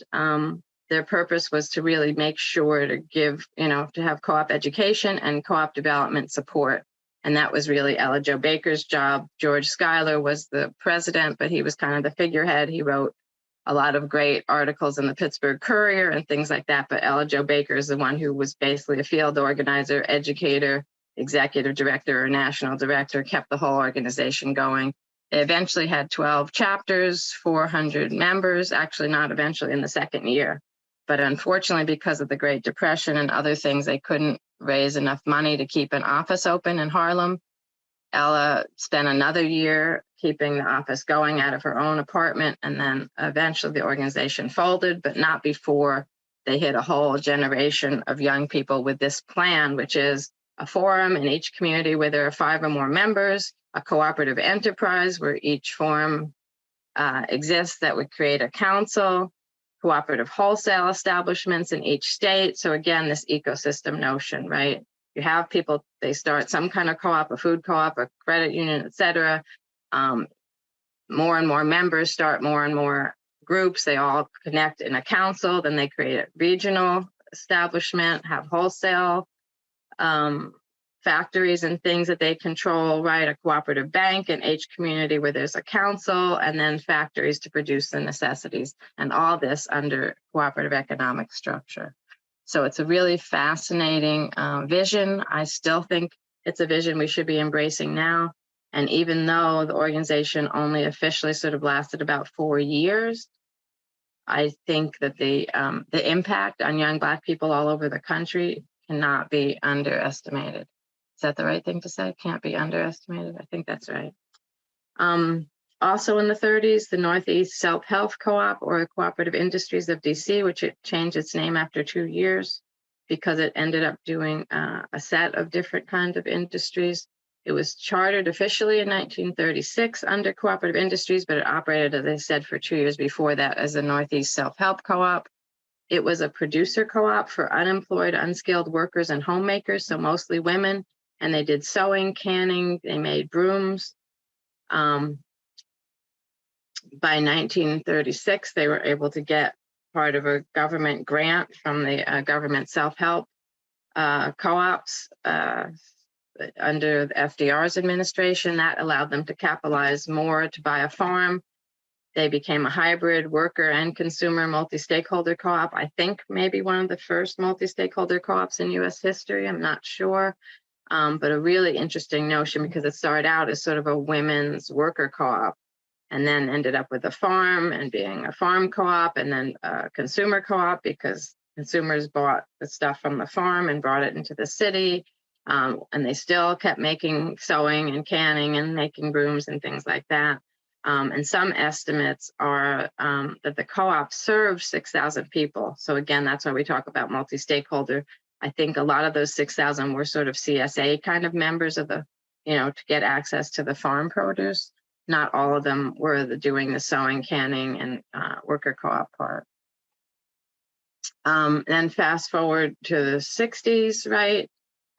their purpose was to really make sure to give, you know, to have co-op education and co-op development support. And that was really Ella Jo Baker's job. George Schuyler was the president, but he was kind of the figurehead. He wrote a lot of great articles in the Pittsburgh Courier and things like that. But Ella Jo Baker is the one who was basically a field organizer, educator, executive director, or national director, kept the whole organization going. They eventually had 12 chapters, 400 members, actually not eventually in the second year. But unfortunately, because of the Great Depression and other things, they couldn't raise enough money to keep an office open in Harlem. Ella spent another year keeping the office going out of her own apartment, and then eventually the organization folded, but not before they hit a whole generation of young people with this plan, which is a forum in each community where there are 5 or more members, a cooperative enterprise where each forum exists that would create a council, cooperative wholesale establishments in each state. So again, this ecosystem notion, right? You have people, they start some kind of co-op, a food co-op, a credit union, et cetera. More and more members start more and more groups. They all connect in a council. Then they create a regional establishment, have wholesale factories and things that they control, right? A cooperative bank in each community where there's a council, and then factories to produce the necessities, and all this under cooperative economic structure. So it's a really fascinating vision. I still think it's a vision we should be embracing now. And even though the organization only officially sort of lasted about 4 years, I think that the impact on young Black people all over the country cannot be underestimated. Is that the right thing to say? Can't be underestimated? I think that's right. Also in the 30s, the Northeast Self-Help Co-op, or the Cooperative Industries of DC, which it changed its name after 2 years because it ended up doing a set of different kinds of industries. It was chartered officially in 1936 under Cooperative Industries, but it operated, as I said, for 2 years before that as the Northeast Self-Help Co-op. It was a producer co-op for unemployed, unskilled workers and homemakers, so mostly women, and they did sewing, canning, they made brooms. By 1936, they were able to get part of a government grant from the government self-help co-ops under the FDR's administration. That allowed them to capitalize more to buy a farm. They became a hybrid worker and consumer multi-stakeholder co-op. I think maybe one of the first multi-stakeholder co-ops in US history, I'm not sure. But a really interesting notion because it started out as sort of a women's worker co-op and then ended up with a farm and being a farm co-op and then a consumer co-op because consumers bought the stuff from the farm and brought it into the city. And they still kept making sewing and canning and making brooms and things like that. And some estimates are that the co-op served 6,000 people. So again, that's why we talk about multi-stakeholder. I think a lot of those 6,000 were sort of CSA kind of members of the, to get access to the farm produce. Not all of them were doing the sewing, canning, and worker co-op part. Then fast forward to the 60s, right?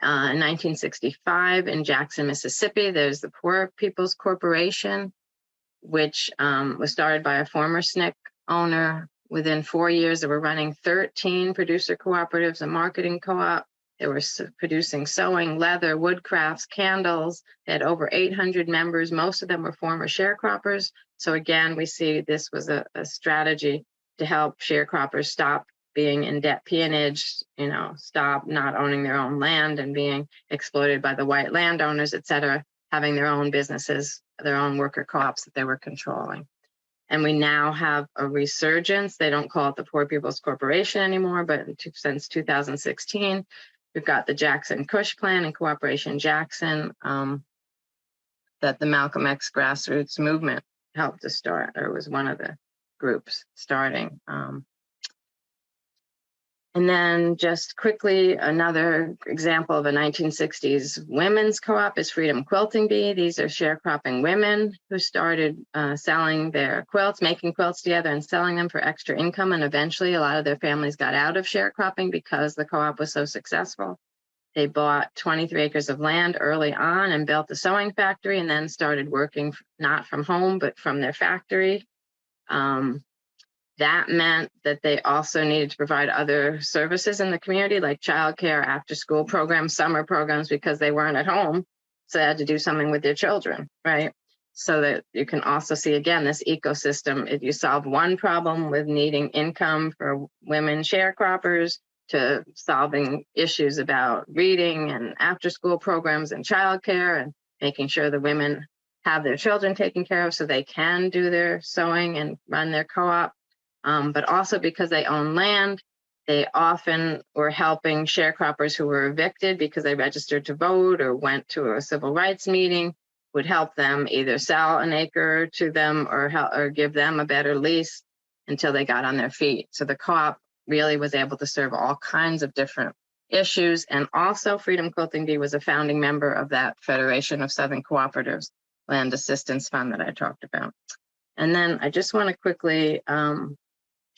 In 1965 in Jackson, Mississippi, there's the Poor People's Corporation, which was started by a former SNCC owner. Within 4 years, they were running 13 producer cooperatives, a marketing co-op. They were producing sewing, leather, wood crafts, candles. They had over 800 members. Most of them were former sharecroppers. So again, we see this was a strategy to help sharecroppers stop being in debt peonage, stop not owning their own land and being exploited by the white landowners, et cetera, having their own businesses, their own worker co-ops that they were controlling. And we now have a resurgence. They don't call it the Poor People's Corporation anymore, but since 2016, we've got the Jackson Cush Plan and Cooperation Jackson that the Malcolm X Grassroots movement helped to start, or was one of the groups starting. And then just quickly, another example of a 1960s women's co-op is Freedom Quilting Bee. These are sharecropping women who started selling their quilts, making quilts together and selling them for extra income. And eventually a lot of their families got out of sharecropping because the co-op was so successful. They bought 23 acres of land early on and built a sewing factory and then started working not from home, but from their factory. That meant that they also needed to provide other services in the community, like childcare, after-school programs, summer programs, because they weren't at home. So they had to do something with their children, right? So that you can also see, again, this ecosystem. If you solve one problem with needing income for women sharecroppers to solving issues about reading and after-school programs and childcare and making sure the women have their children taken care of so they can do their sewing and run their co-op. But also because they own land, they often were helping sharecroppers who were evicted because they registered to vote or went to a civil rights meeting, would help them either sell an acre to them or give them a better lease until they got on their feet. So the co-op really was able to serve all kinds of different issues. And also Freedom Quilting Bee was a founding member of that Federation of Southern Cooperatives Land Assistance Fund that I talked about. And then I just want to quickly,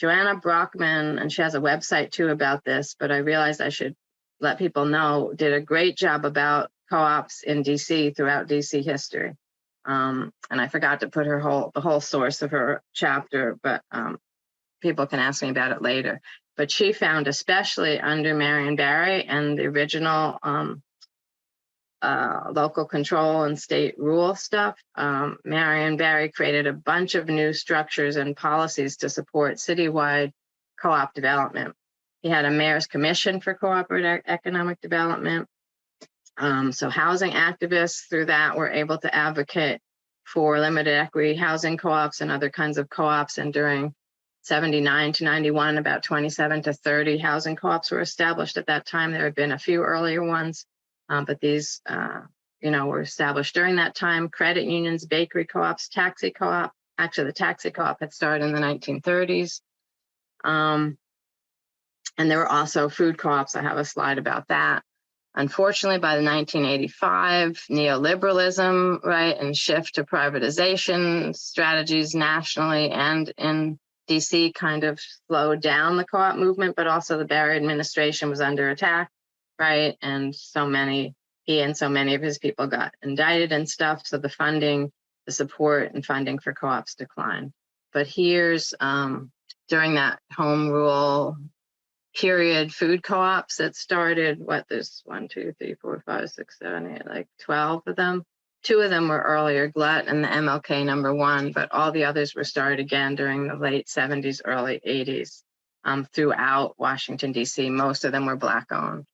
Joanna Brockman, and she has a website too about this, but I realized I should let people know, did a great job about co-ops in DC throughout DC history. And I forgot to put the whole source of her chapter, but people can ask me about it later. But she found, especially under Marion Barry and the original local control and state rule stuff, Marion Barry created a bunch of new structures and policies to support citywide co-op development. He had a mayor's commission for cooperative economic development. So housing activists through that were able to advocate for limited equity housing co-ops and other kinds of co-ops. And during 79 to 91, about 27 to 30 housing co-ops were established at that time. There had been a few earlier ones, but these, were established during that time. Credit unions, bakery co-ops, taxi co-op. Actually, the taxi co-op had started in the 1930s. And there were also food co-ops. I have a slide about that. Unfortunately, by the 1985, neoliberalism, right, and shift to privatization strategies nationally and in DC kind of slowed down the co-op movement, but also the Barry administration was under attack, right? And he and so many of his people got indicted and stuff. So the support and funding for co-ops declined. But here's during that home rule period, food co-ops that started, there's 1, 2, 3, 4, 5, 6, 7, 8, like 12 of them. 2 of them were earlier, Glut and the MLK #1, but all the others were started again during the late 70s, early 80s throughout Washington, D.C. Most of them were Black owned.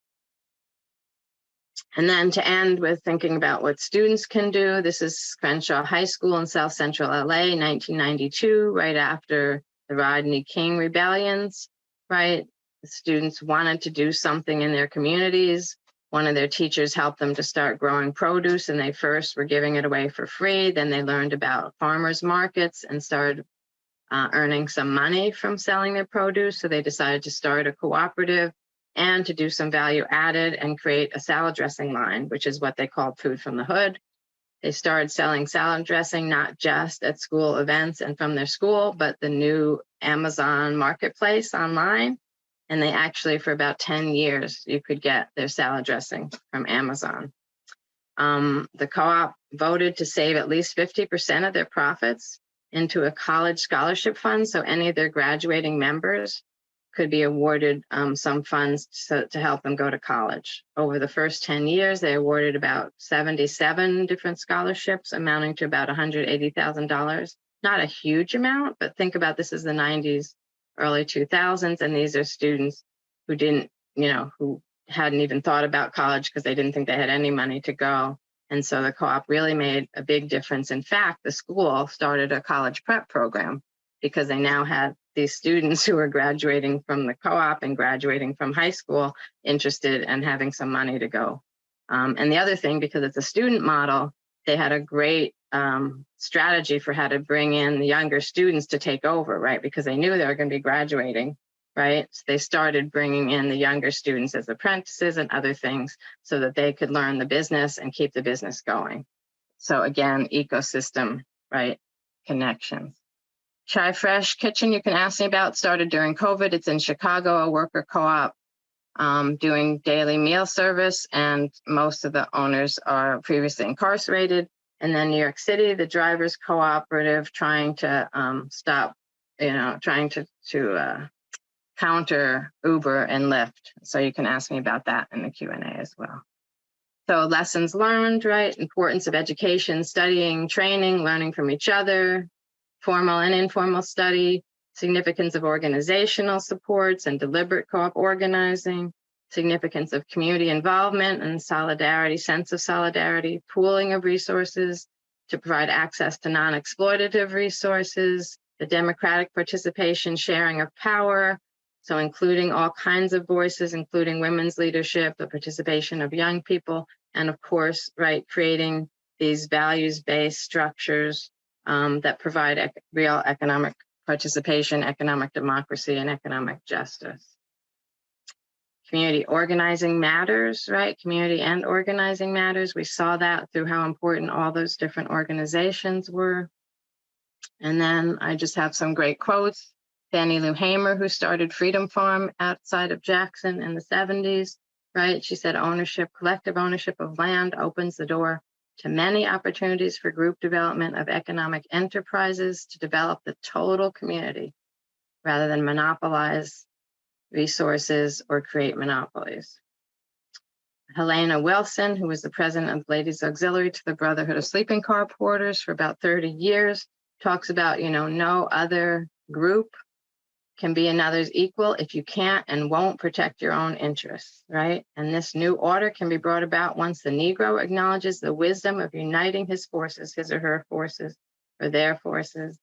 And then to end with thinking about what students can do, this is Crenshaw High School in South Central LA, 1992, right after the Rodney King rebellions, right? The students wanted to do something in their communities. One of their teachers helped them to start growing produce, and they first were giving it away for free. Then they learned about farmers markets and started earning some money from selling their produce. So they decided to start a cooperative and to do some value added and create a salad dressing line, which is what they called Food from the Hood. They started selling salad dressing, not just at school events and from their school, but the new Amazon marketplace online. And they actually, for about 10 years, you could get their salad dressing from Amazon. The co-op voted to save at least 50% of their profits into a college scholarship fund. So any of their graduating members could be awarded some funds to help them go to college. Over the first 10 years, they awarded about 77 different scholarships amounting to about $180,000. Not a huge amount, but think about this as the 90s, early 2000s, and these are students who who hadn't even thought about college because they didn't think they had any money to go. And so the co-op really made a big difference. In fact, the school started a college prep program because they now had these students who were graduating from the co-op and graduating from high school interested in having some money to go. And the other thing, because it's a student model, they had a great strategy for how to bring in the younger students to take over, right? Because they knew they were going to be graduating, right? So they started bringing in the younger students as apprentices and other things so that they could learn the business and keep the business going. So again, ecosystem, right? Connections. Chai Fresh Kitchen, you can ask me about, started during COVID. It's in Chicago, a worker co-op doing daily meal service, and most of the owners are previously incarcerated. And then New York City, the Drivers Cooperative, trying to counter Uber and Lyft. So you can ask me about that in the Q&A as well. So lessons learned, right? Importance of education, studying, training, learning from each other, formal and informal study, significance of organizational supports and deliberate co-op organizing, significance of community involvement and solidarity, sense of solidarity, pooling of resources to provide access to non-exploitative resources, the democratic participation, sharing of power, so including all kinds of voices, including women's leadership, the participation of young people, and of course, right, creating these values-based structures that provide real economic participation, economic democracy, and economic justice. Community organizing matters, right? Community and organizing matters. We saw that through how important all those different organizations were. And then I just have some great quotes. Fannie Lou Hamer, who started Freedom Farm outside of Jackson in the 70s, right? She said ownership, collective ownership of land opens the door to many opportunities for group development of economic enterprises to develop the total community rather than monopolize resources or create monopolies. Helena Wilson, who was the president of Ladies Auxiliary to the Brotherhood of Sleeping Car Porters for about 30 years, talks about, no other group can be another's equal if you can't and won't protect your own interests, right? And this new order can be brought about once the Negro acknowledges the wisdom of uniting his forces, his or her forces, or their forces,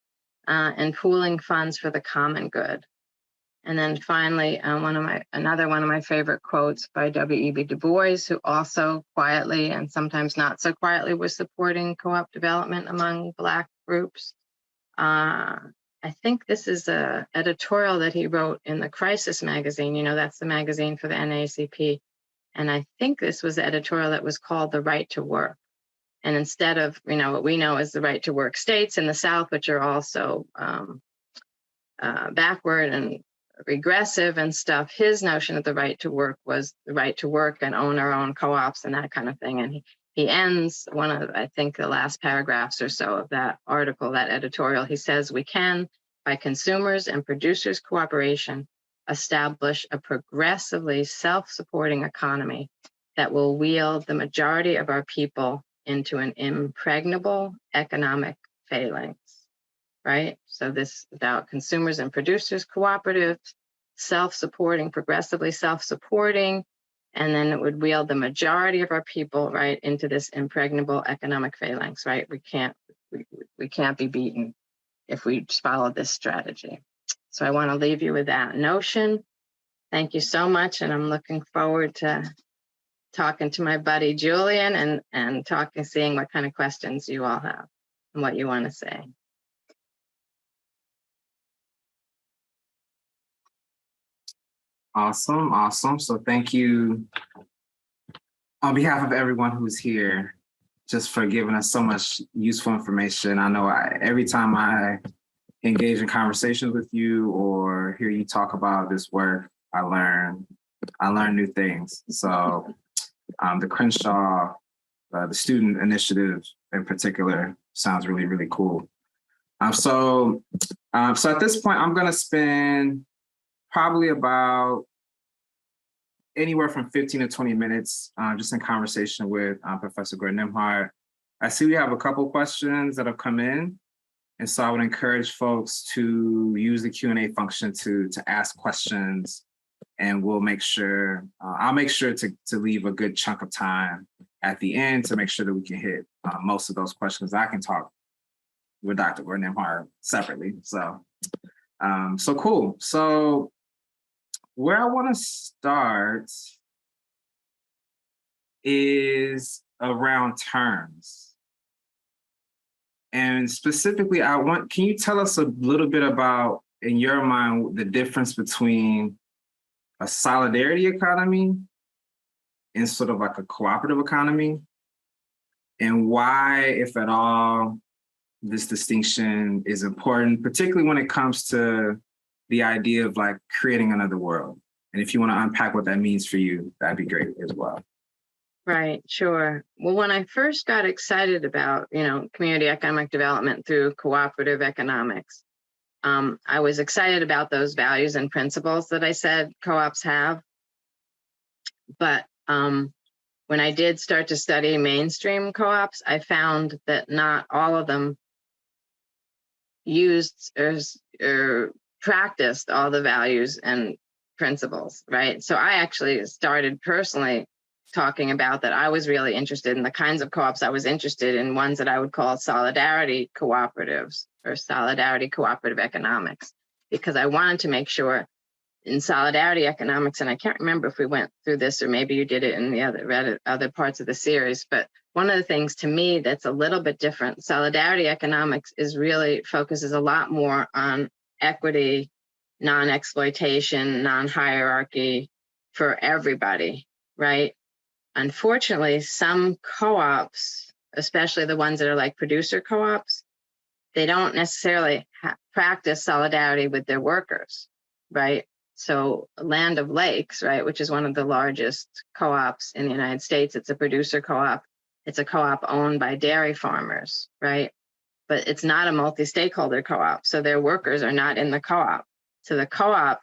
and pooling funds for the common good. And then finally, another one of my favorite quotes by W.E.B. Du Bois, who also quietly and sometimes not so quietly was supporting co-op development among Black groups. I think this is an editorial that he wrote in the Crisis magazine. You know, that's the magazine for the NAACP. And I think this was the editorial that was called The Right to Work. And instead of, you know, what we know as the right to work states in the South, which are also backward and regressive and stuff, his notion of the right to work was the right to work and own our own co-ops and that kind of thing. And he ends one of, I think, the last paragraphs or so of that article, that editorial. He says, we can, by consumers and producers' cooperation, establish a progressively self-supporting economy that will wield the majority of our people into an impregnable economic phalanx, right? So this about consumers and producers cooperatives, self-supporting, progressively self-supporting, and then it would wield the majority of our people, right, into this impregnable economic phalanx, right? We can't be beaten if we just follow this strategy. So I want to leave you with that notion. Thank you so much, and I'm looking forward to talking to my buddy Julian and seeing what kind of questions you all have and what you want to say. Awesome, awesome. So thank you on behalf of everyone who's here, just for giving us so much useful information. I know every time I engage in conversations with you or hear you talk about this work, I learn new things. So the Crenshaw, the student initiative in particular, sounds really, really cool. So at this point, I'm going to spend probably about anywhere from 15 to 20 minutes just in conversation with Professor Gordon Nembhard. I see we have a couple questions that have come in. And so I would encourage folks to use the Q&A function to ask questions. And we'll make sure, I'll make sure to leave a good chunk of time at the end to make sure that we can hit most of those questions. I can talk with Dr. Gordon Nembhard separately. So cool. So where I want to start is around terms. And specifically, can you tell us a little bit about, in your mind, the difference between a solidarity economy and sort of like a cooperative economy, and why, if at all, this distinction is important, particularly when it comes to the idea of like creating another world. And if you want to unpack what that means for you, that'd be great as well. Right, sure. Well, when I first got excited about, community economic development through cooperative economics, I was excited about those values and principles that I said co-ops have. But when I did start to study mainstream co-ops, I found that not all of them used or practiced all the values and principles, right? So I actually started personally talking about that I was really interested in the kinds of co-ops I was interested in, ones that I would call solidarity cooperatives or solidarity cooperative economics, because I wanted to make sure in solidarity economics, and I can't remember if we went through this or maybe you did it in the other parts of the series, but one of the things to me that's a little bit different, solidarity economics really focuses a lot more on equity, non-exploitation, non-hierarchy for everybody, right? Unfortunately, some co-ops, especially the ones that are like producer co-ops, they don't necessarily practice solidarity with their workers, right? So Land of Lakes, right, which is one of the largest co-ops in the United States, it's a producer co-op. It's a co-op owned by dairy farmers, right? But it's not a multi-stakeholder co-op. So their workers are not in the co-op. So the co-op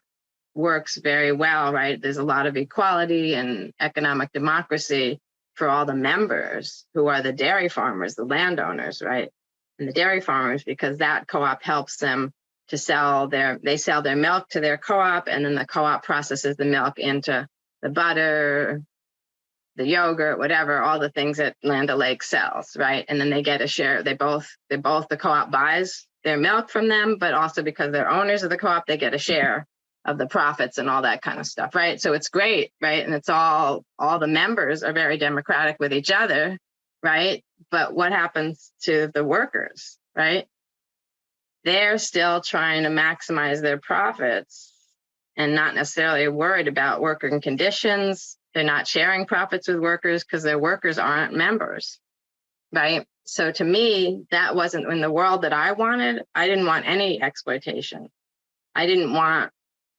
works very well, right? There's a lot of equality and economic democracy for all the members who are the dairy farmers, the landowners, right? And the dairy farmers, because that co-op helps them to sell their milk to their co-op, and then the co-op processes the milk into the butter, the yogurt, whatever, all the things that Land O'Lakes sells, right? And then they get a share. The co-op buys their milk from them, but also because they're owners of the co-op, they get a share of the profits and all that kind of stuff, right? So it's great, right? And it's all the members are very democratic with each other, right? But what happens to the workers, right? They're still trying to maximize their profits and not necessarily worried about working conditions. They're not sharing profits with workers because their workers aren't members, right? So to me, that wasn't in the world that I wanted. I didn't want any exploitation. I didn't want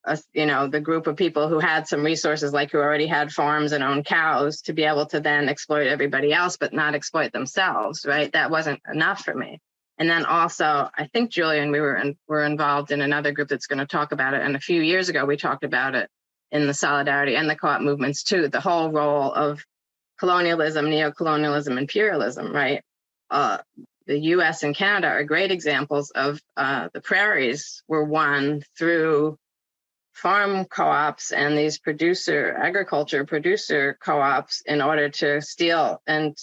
the group of people who had some resources, like who already had farms and owned cows, to be able to then exploit everybody else, but not exploit themselves, right? That wasn't enough for me. And then also, I think, Julian, we were involved in another group that's going to talk about it. And a few years ago, we talked about it in the solidarity and the co-op movements too, the whole role of colonialism, neocolonialism, imperialism, right? The US and Canada are great examples of the prairies were won through farm co-ops and these agriculture producer co-ops in order to steal and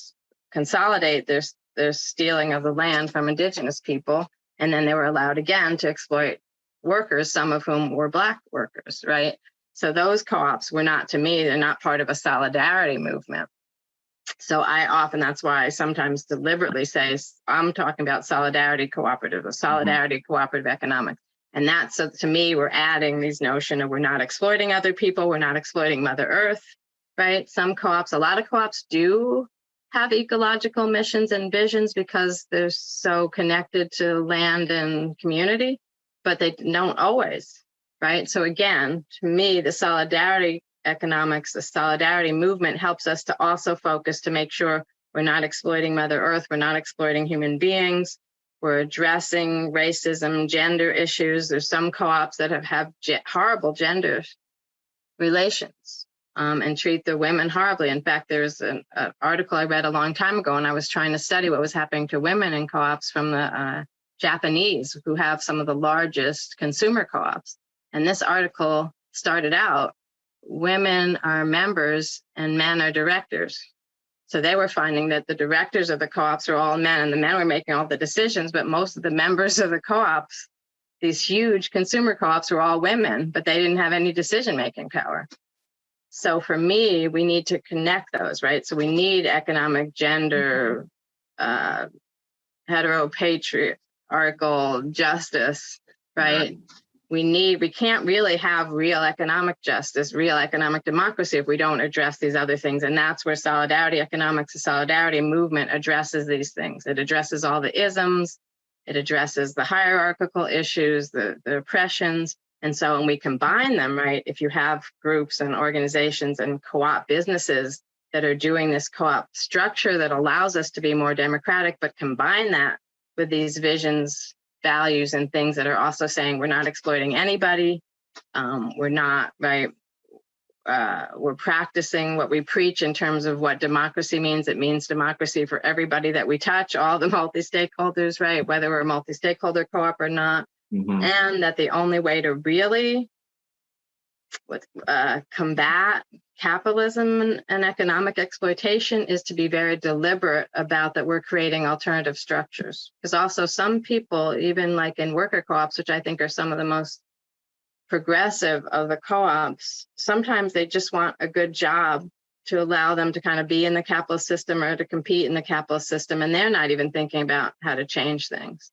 consolidate their stealing of the land from indigenous people. And then they were allowed again to exploit workers, some of whom were Black workers, right? So those co-ops were not, to me, they're not part of a solidarity movement. So that's why I sometimes deliberately say, I'm talking about solidarity cooperative, or solidarity cooperative economics. And that's, so to me, we're adding these notion of we're not exploiting other people, we're not exploiting Mother Earth, right? Some co-ops, a lot of co-ops do have ecological missions and visions because they're so connected to land and community, but they don't always, right? So again, to me, the solidarity economics, the solidarity movement helps us to also focus to make sure we're not exploiting Mother Earth, we're not exploiting human beings, we're addressing racism, gender issues. There's some co-ops that have horrible gender relations and treat the women horribly. In fact, there's an article I read a long time ago, and I was trying to study what was happening to women in co-ops from the Japanese, who have some of the largest consumer co-ops. And this article started out, women are members and men are directors. So they were finding that the directors of the co-ops are all men, and the men were making all the decisions, but most of the members of the co-ops, these huge consumer co-ops, were all women, but they didn't have any decision-making power. So for me, we need to connect those, right? So we need economic, gender, heteropatriarchal justice, right? We can't really have real economic justice, real economic democracy if we don't address these other things. And that's where solidarity economics, the solidarity movement addresses these things. It addresses all the isms, it addresses the hierarchical issues, the oppressions. And so when we combine them, right, if you have groups and organizations and co-op businesses that are doing this co-op structure that allows us to be more democratic, but combine that with these visions, values, and things that are also saying we're not exploiting anybody, we're not, right, we're practicing what we preach in terms of what democracy means. It means democracy for everybody that we touch, all the multi-stakeholders, right, whether we're a multi-stakeholder co-op or not. And that the only way to really combat capitalism and economic exploitation is to be very deliberate about that we're creating alternative structures. Because also some people, even like in worker co-ops, which I think are some of the most progressive of the co-ops, sometimes they just want a good job to allow them to kind of be in the capitalist system or to compete in the capitalist system, and they're not even thinking about how to change things.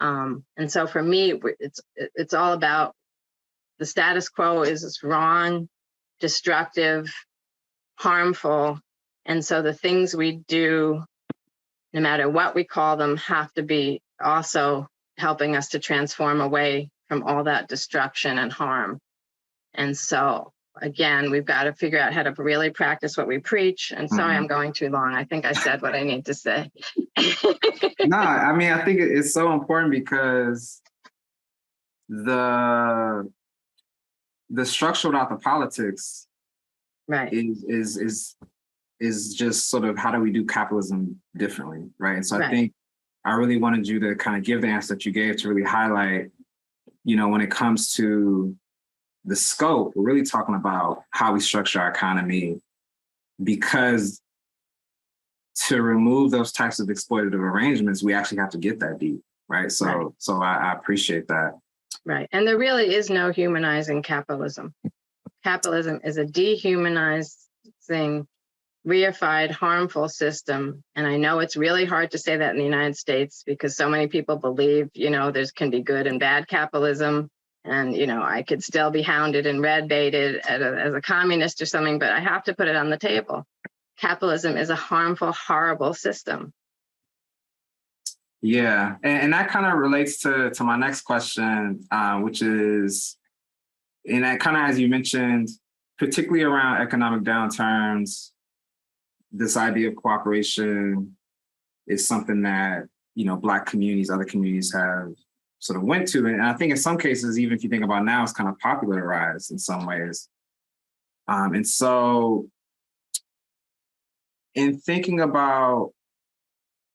And so for me, it's all about the status quo is wrong, destructive, harmful. And so the things we do, no matter what we call them, have to be also helping us to transform away from all that destruction and harm. And so again, we've got to figure out how to really practice what we preach. And sorry, I'm going too long. I think I said what I need to say. No, I mean, I think it's so important because the structure without the politics, right, is just sort of how do we do capitalism differently, right? And so I think I really wanted you to kind of give the answer that you gave to really highlight, when it comes to the scope, we're really talking about how we structure our economy because to remove those types of exploitative arrangements, we actually have to get that deep, right? So, Right. so I appreciate that. Right. And there really is no humanizing capitalism. Capitalism is a dehumanizing, reified, harmful system. And I know it's really hard to say that in the United States because so many people believe, there's can be good and bad capitalism. And, I could still be hounded and red baited as a communist or something, but I have to put it on the table. Capitalism is a harmful, horrible system. Yeah, and that kind of relates to my next question, which is, and that kind of, as you mentioned, particularly around economic downturns, this idea of cooperation is something that, Black communities, other communities have sort of went to. And I think in some cases, even if you think about now, it's kind of popularized in some ways. And so in thinking about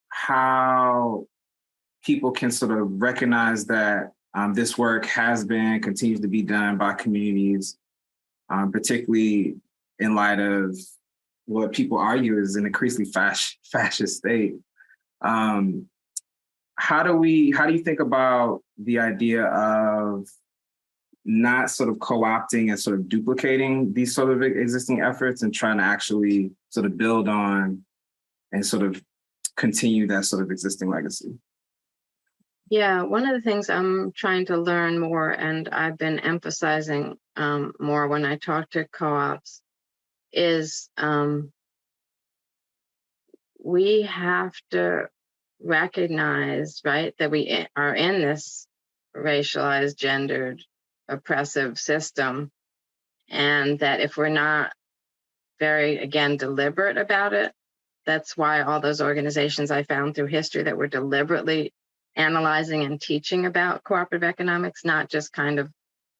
how people can sort of recognize that this work has been, continues to be done by communities, particularly in light of what people argue is an increasingly fascist state. How do you think about the idea of not sort of co-opting and sort of duplicating these sort of existing efforts and trying to actually sort of build on and sort of continue that sort of existing legacy? Yeah, one of the things I'm trying to learn more, and I've been emphasizing more when I talk to co-ops, is we have to recognize, right, that we are in this racialized, gendered, oppressive system, and that if we're not very, again, deliberate about it, that's why all those organizations I found through history that were deliberately analyzing and teaching about cooperative economics, not just kind of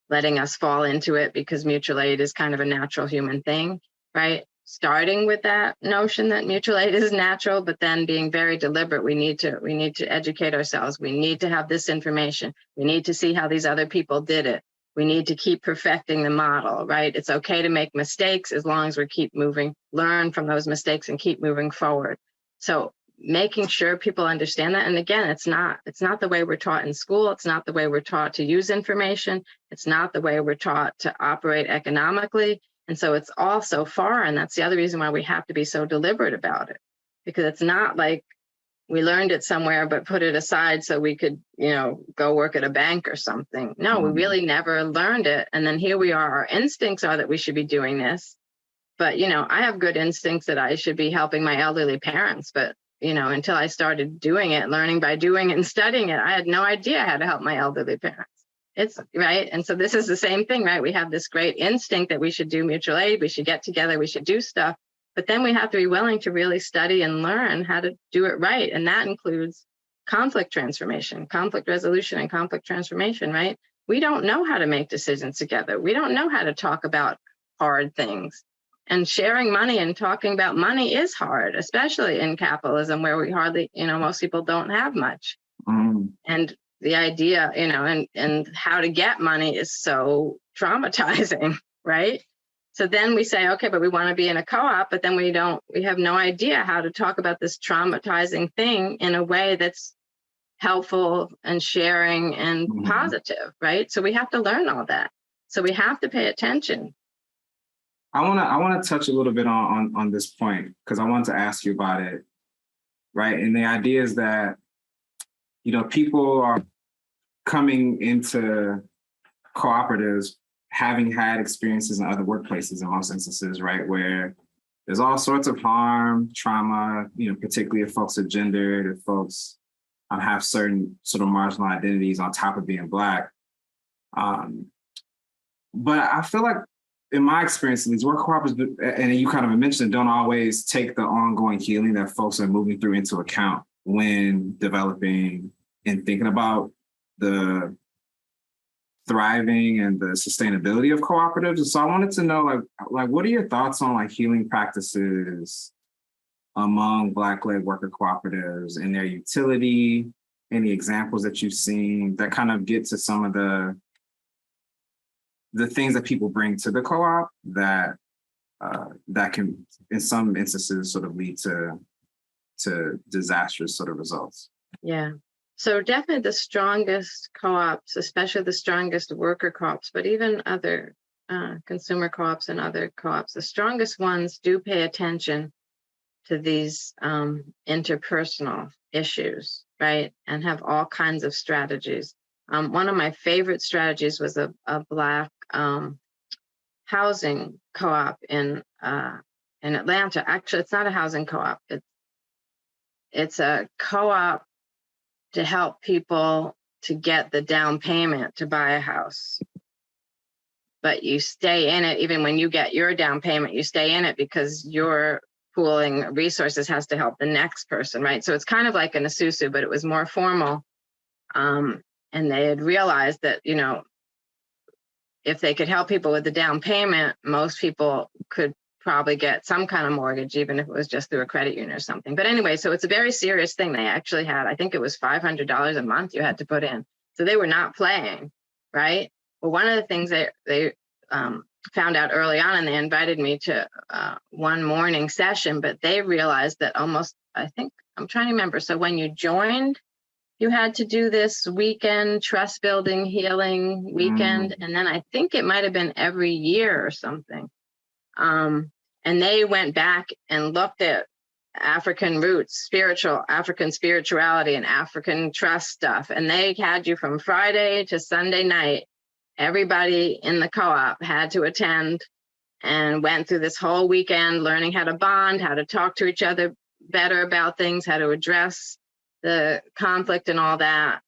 letting us fall into it because mutual aid is kind of a natural human thing, right? Starting with that notion that mutual aid is natural, but then being very deliberate. We need to educate ourselves. We need to have this information. We need to see how these other people did it. We need to keep perfecting the model, right? It's okay to make mistakes as long as we keep moving, learn from those mistakes and keep moving forward. So making sure people understand that. And again, it's not the way we're taught in school. It's not the way we're taught to use information. It's not the way we're taught to operate economically. And so it's all so far. And that's the other reason why we have to be so deliberate about it, because it's not like we learned it somewhere, but put it aside so we could, go work at a bank or something. No, we really never learned it. And then here we are. Our instincts are that we should be doing this. But, I have good instincts that I should be helping my elderly parents. But, until I started doing it, learning by doing it and studying it, I had no idea how to help my elderly parents. It's right. And so this is the same thing, right? We have this great instinct that we should do mutual aid. We should get together. We should do stuff. But then we have to be willing to really study and learn how to do it right. And that includes conflict transformation, conflict resolution, and conflict transformation, right? We don't know how to make decisions together. We don't know how to talk about hard things. And sharing money and talking about money is hard, especially in capitalism where we hardly, most people don't have much. And the idea, and how to get money is so traumatizing, right? So then we say, okay, but we want to be in a co-op, but then we have no idea how to talk about this traumatizing thing in a way that's helpful and sharing and positive, right? So we have to learn all that. So we have to pay attention. I want to touch a little bit on this point because I wanted to ask you about it, right? And the idea is that, people are coming into cooperatives having had experiences in other workplaces in most instances, right? Where there's all sorts of harm, trauma, particularly if folks are gendered, if folks have certain sort of marginal identities on top of being Black. But I feel like in my experience, these work cooperatives, and you kind of mentioned, don't always take the ongoing healing that folks are moving through into account when developing and thinking about the thriving and the sustainability of cooperatives. And so I wanted to know, like, what are your thoughts on like healing practices among Black-led worker cooperatives and their utility? Any examples that you've seen that kind of get to some of the things that people bring to the co-op that that can, in some instances, sort of lead to disastrous sort of results. Yeah. So definitely the strongest co-ops, especially the strongest worker co-ops, but even other consumer co-ops and other co-ops, the strongest ones do pay attention to these interpersonal issues, right? And have all kinds of strategies. One of my favorite strategies was a Black housing co-op in Atlanta. Actually, it's not a housing co-op. It's a co-op to help people to get the down payment to buy a house. But you stay in it, even when you get your down payment, you stay in it because your pooling resources has to help the next person, right? So it's kind of like an Isusu, but it was more formal. And they had realized that, you know, if they could help people with the down payment, most people could probably get some kind of mortgage, even if it was just through a credit union or something. But anyway, so it's a very serious thing. They actually had, I think it was $500 a month you had to put in. So they were not playing, right? Well, one of the things they found out early on, and they invited me to one morning session, but they realized that almost, I think, I'm trying to remember. So when you joined, you had to do this weekend trust building healing weekend. And then I think it might've been every year or something. And they went back and looked at African roots, African spirituality and African trust stuff. And they had you from Friday to Sunday night. Everybody in the co-op had to attend and went through this whole weekend learning how to bond, how to talk to each other better about things, how to address the conflict and all that.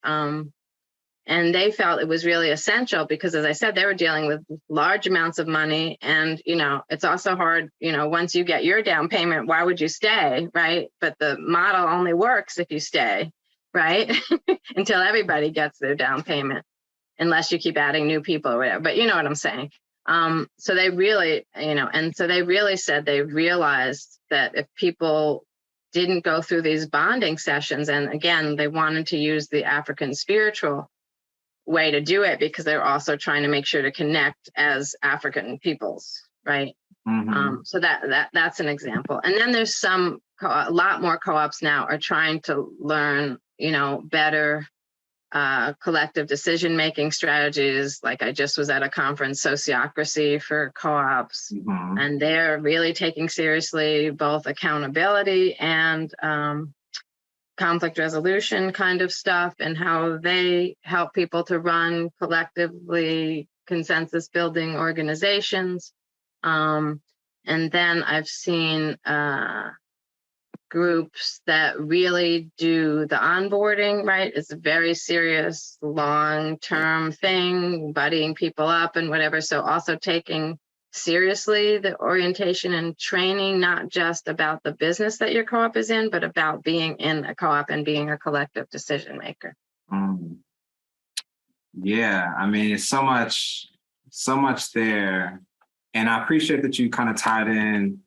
And they felt it was really essential because, as I said, they were dealing with large amounts of money. And, you know, it's also hard, you know, once you get your down payment, why would you stay, right? But the model only works if you stay, right? Until everybody gets their down payment, unless you keep adding new people or whatever. But you know what I'm saying? So they really, you know, and so they really said they realized that if people didn't go through these bonding sessions, and again, they wanted to use the African spiritual way to do it because they're also trying to make sure to connect as African peoples, right? So that's an example. And then there's a lot more co-ops now are trying to learn, you know, better collective decision-making strategies. Like I just was at a conference, Sociocracy for co-ops, and they're really taking seriously both accountability and conflict resolution kind of stuff, and how they help people to run collectively consensus building organizations. And then I've seen groups that really do the onboarding, right? It's a very serious long-term thing, buddying people up and whatever. So also taking seriously the orientation and training, not just about the business that your co-op is in, but about being in a co-op and being a collective decision maker. Yeah, I mean, it's so much there. And I appreciate that you kind of tied in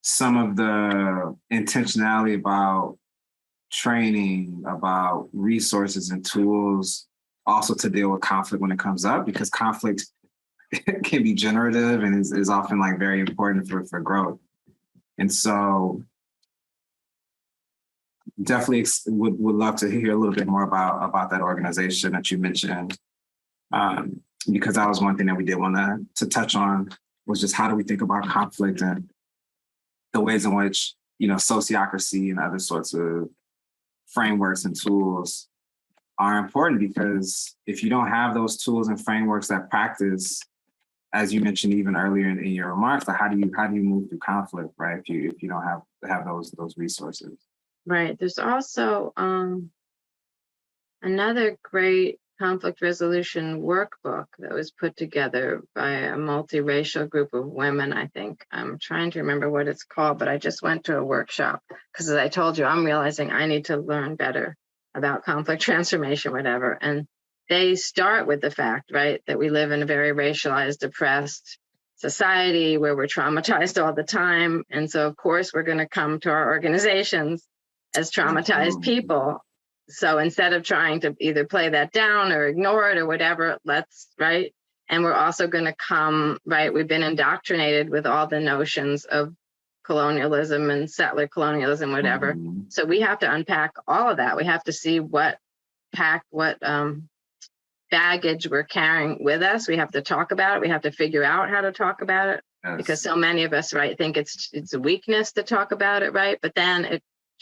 some of the intentionality about training, about resources and tools, also to deal with conflict when it comes up, because conflict can be generative and is often like very important for growth. And so definitely would love to hear a little bit more about that organization that you mentioned, because that was one thing that we did want to touch on, was just how do we think about conflict and the ways in which, you know, sociocracy and other sorts of frameworks and tools are important, because if you don't have those tools and frameworks that practice, as you mentioned even earlier in your remarks, like how do you move through conflict, right? If you don't have those resources. Right. There's also another great conflict resolution workbook that was put together by a multiracial group of women, I think. I'm trying to remember what it's called, but I just went to a workshop because, as I told you, I'm realizing I need to learn better about conflict transformation, whatever. And they start with the fact, right, that we live in a very racialized, oppressed society where we're traumatized all the time. And so, of course, we're going to come to our organizations as traumatized people. So instead of trying to either play that down or ignore it or whatever, let's, right? And we're also going to come, right, we've been indoctrinated with all the notions of colonialism and settler colonialism, whatever. So we have to unpack all of that. We have to see what baggage we're carrying with us. We have to talk about it. We have to figure out how to talk about it. Yes. Because so many of us, right, think it's a weakness to talk about it, right? But then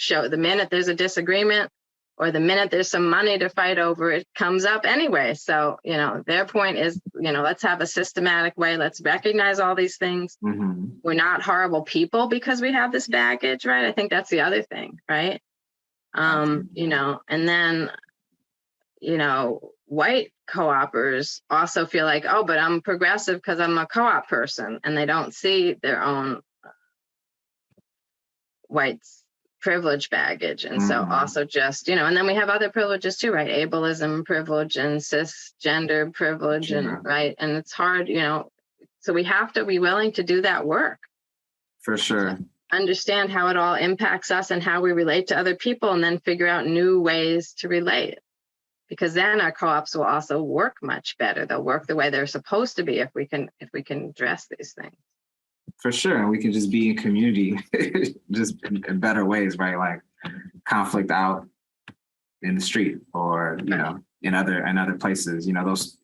the minute there's a disagreement or the minute there's some money to fight over, it comes up anyway. So, their point is, let's have a systematic way. Let's recognize all these things. We're not horrible people because we have this baggage, right? I think that's the other thing, right? And then, white co-opers also feel like, oh, but I'm progressive because I'm a co-op person, and they don't see their own white privilege baggage. And so also just, and then we have other privileges too, right? Ableism privilege and cisgender privilege, and right. And it's hard, so we have to be willing to do that work. For sure. Understand how it all impacts us and how we relate to other people, and then figure out new ways to relate. Because then our co-ops will also work much better. They'll work the way they're supposed to be if we can address these things. For sure. And we can just be in community just in better ways, right? Like conflict out in the street or, in other places. Those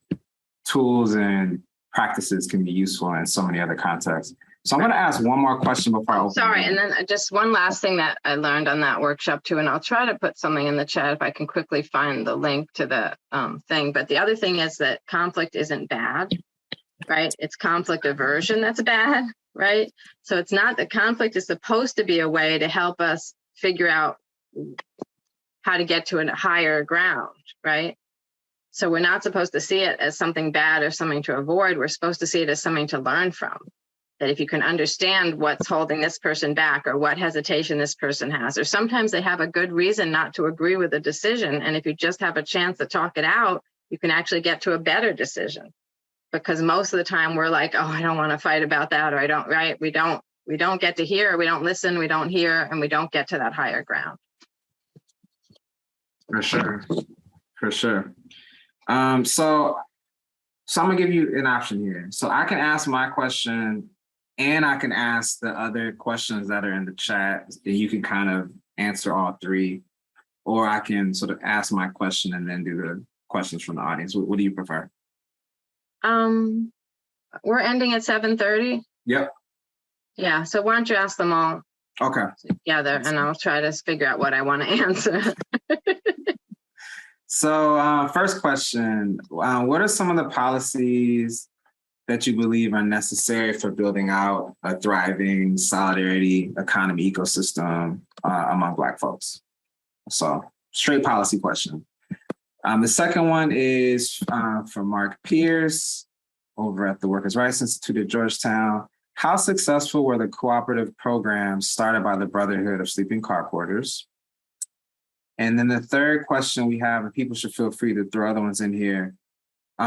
tools and practices can be useful in so many other contexts. So I'm going to ask one more question before I open. Sorry, and then just one last thing that I learned on that workshop too, and I'll try to put something in the chat if I can quickly find the link to the thing. But the other thing is that conflict isn't bad, right? It's conflict aversion that's bad, right? So it's not that conflict is supposed to be a way to help us figure out how to get to a higher ground, right? So we're not supposed to see it as something bad or something to avoid. We're supposed to see it as something to learn from. That if you can understand what's holding this person back or what hesitation this person has, or sometimes they have a good reason not to agree with a decision. And if you just have a chance to talk it out, you can actually get to a better decision. Because most of the time we're like, oh, I don't want to fight about that, or I don't, right? We don't get to hear, we don't listen, we don't hear, and we don't get to that higher ground. For sure. So I'm gonna give you an option here. So I can ask my question, and I can ask the other questions that are in the chat, and you can kind of answer all three, or I can sort of ask my question and then do the questions from the audience. What do you prefer? We're ending at 7:30. Yep. Yeah, so why don't you ask them all Okay. together, and I'll try to figure out what I want to answer. So first question, what are some of the policies that you believe are necessary for building out a thriving solidarity economy ecosystem among Black folks? So straight policy question. The second one is from Mark Pierce over at the Workers' Rights Institute at Georgetown. How successful were the cooperative programs started by the Brotherhood of Sleeping Car Porters? And then the third question we have, and people should feel free to throw other ones in here.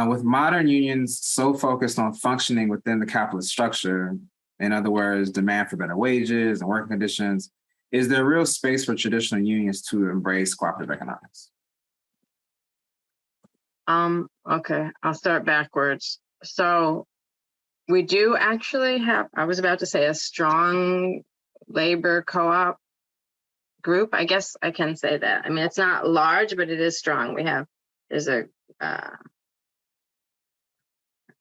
With modern unions so focused on functioning within the capitalist structure, in other words, demand for better wages and working conditions, is there real space for traditional unions to embrace cooperative economics? Okay, I'll start backwards. So we do actually have, I was about to say, a strong labor co-op group. I guess I can say that. I mean, it's not large, but it is strong. There's a, I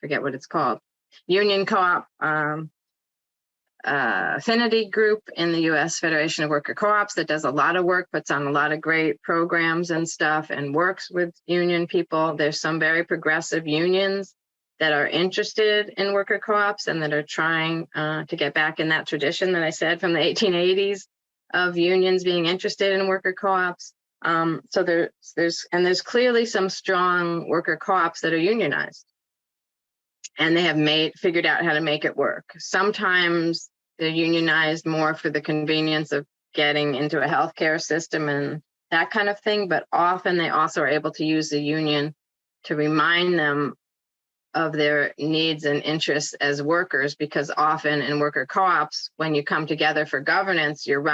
forget what it's called, union co-op affinity group in the US Federation of Worker Co-ops that does a lot of work, puts on a lot of great programs and stuff, and works with union people. There's some very progressive unions that are interested in worker co-ops and that are trying to get back in that tradition that I said from the 1880s of unions being interested in worker co-ops. So there's clearly some strong worker co-ops that are unionized, and they have figured out how to make it work. Sometimes they're unionized more for the convenience of getting into a healthcare system and that kind of thing, but often they also are able to use the union to remind them of their needs and interests as workers, because often in worker co-ops, when you come together for governance, you're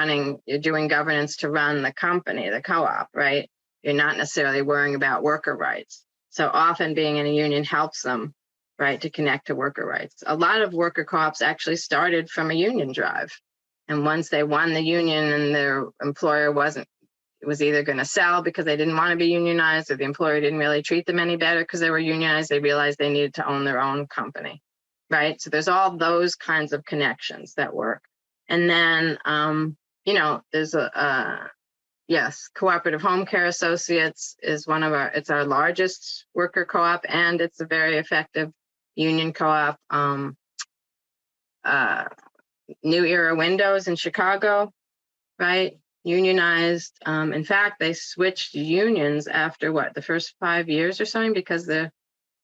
doing governance to run the company, the co-op, right? You're not necessarily worrying about worker rights. So often being in a union helps them right, to connect to worker rights. A lot of worker co-ops actually started from a union drive. And once they won the union and their employer was either going to sell because they didn't want to be unionized, or the employer didn't really treat them any better because they were unionized, they realized they needed to own their own company, right? So there's all those kinds of connections that work. And then, there's yes, Cooperative Home Care Associates is it's our largest worker co-op, and it's a very effective union co-op. New Era Windows in Chicago, right? Unionized. In fact, they switched unions after the first 5 years or something, because the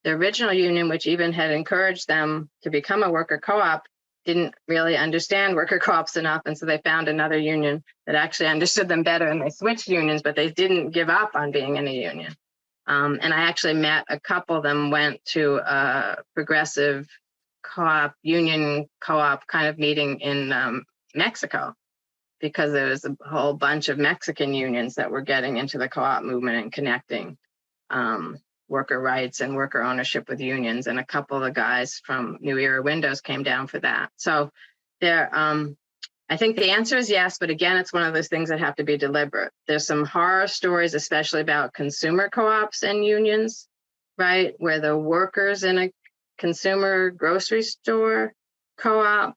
original union, which even had encouraged them to become a worker co-op, didn't really understand worker co-ops enough. And so they found another union that actually understood them better, and they switched unions, but they didn't give up on being in a union. And I actually met a couple of them, went to a progressive co-op, union co-op kind of meeting in Mexico, because there was a whole bunch of Mexican unions that were getting into the co-op movement and connecting worker rights and worker ownership with unions. And a couple of the guys from New Era Windows came down for that. So I think the answer is yes, but again, it's one of those things that have to be deliberate. There's some horror stories, especially about consumer co-ops and unions, right? Where the workers in a consumer grocery store co-op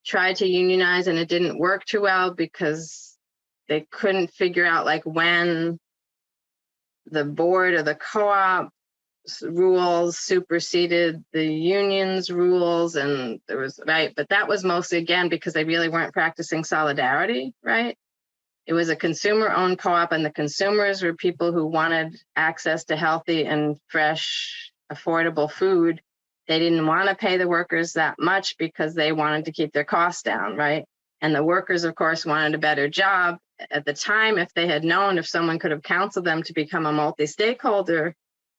tried to unionize, and it didn't work too well because they couldn't figure out when the board of the co-op rules superseded the union's rules, and there was, right, but that was mostly, again, because they really weren't practicing solidarity, right? It was a consumer-owned co-op, and the consumers were people who wanted access to healthy and fresh, affordable food. They didn't want to pay the workers that much because they wanted to keep their costs down, right? And the workers, of course, wanted a better job. At the time, if they had known, if someone could have counseled them to become a multi-stakeholder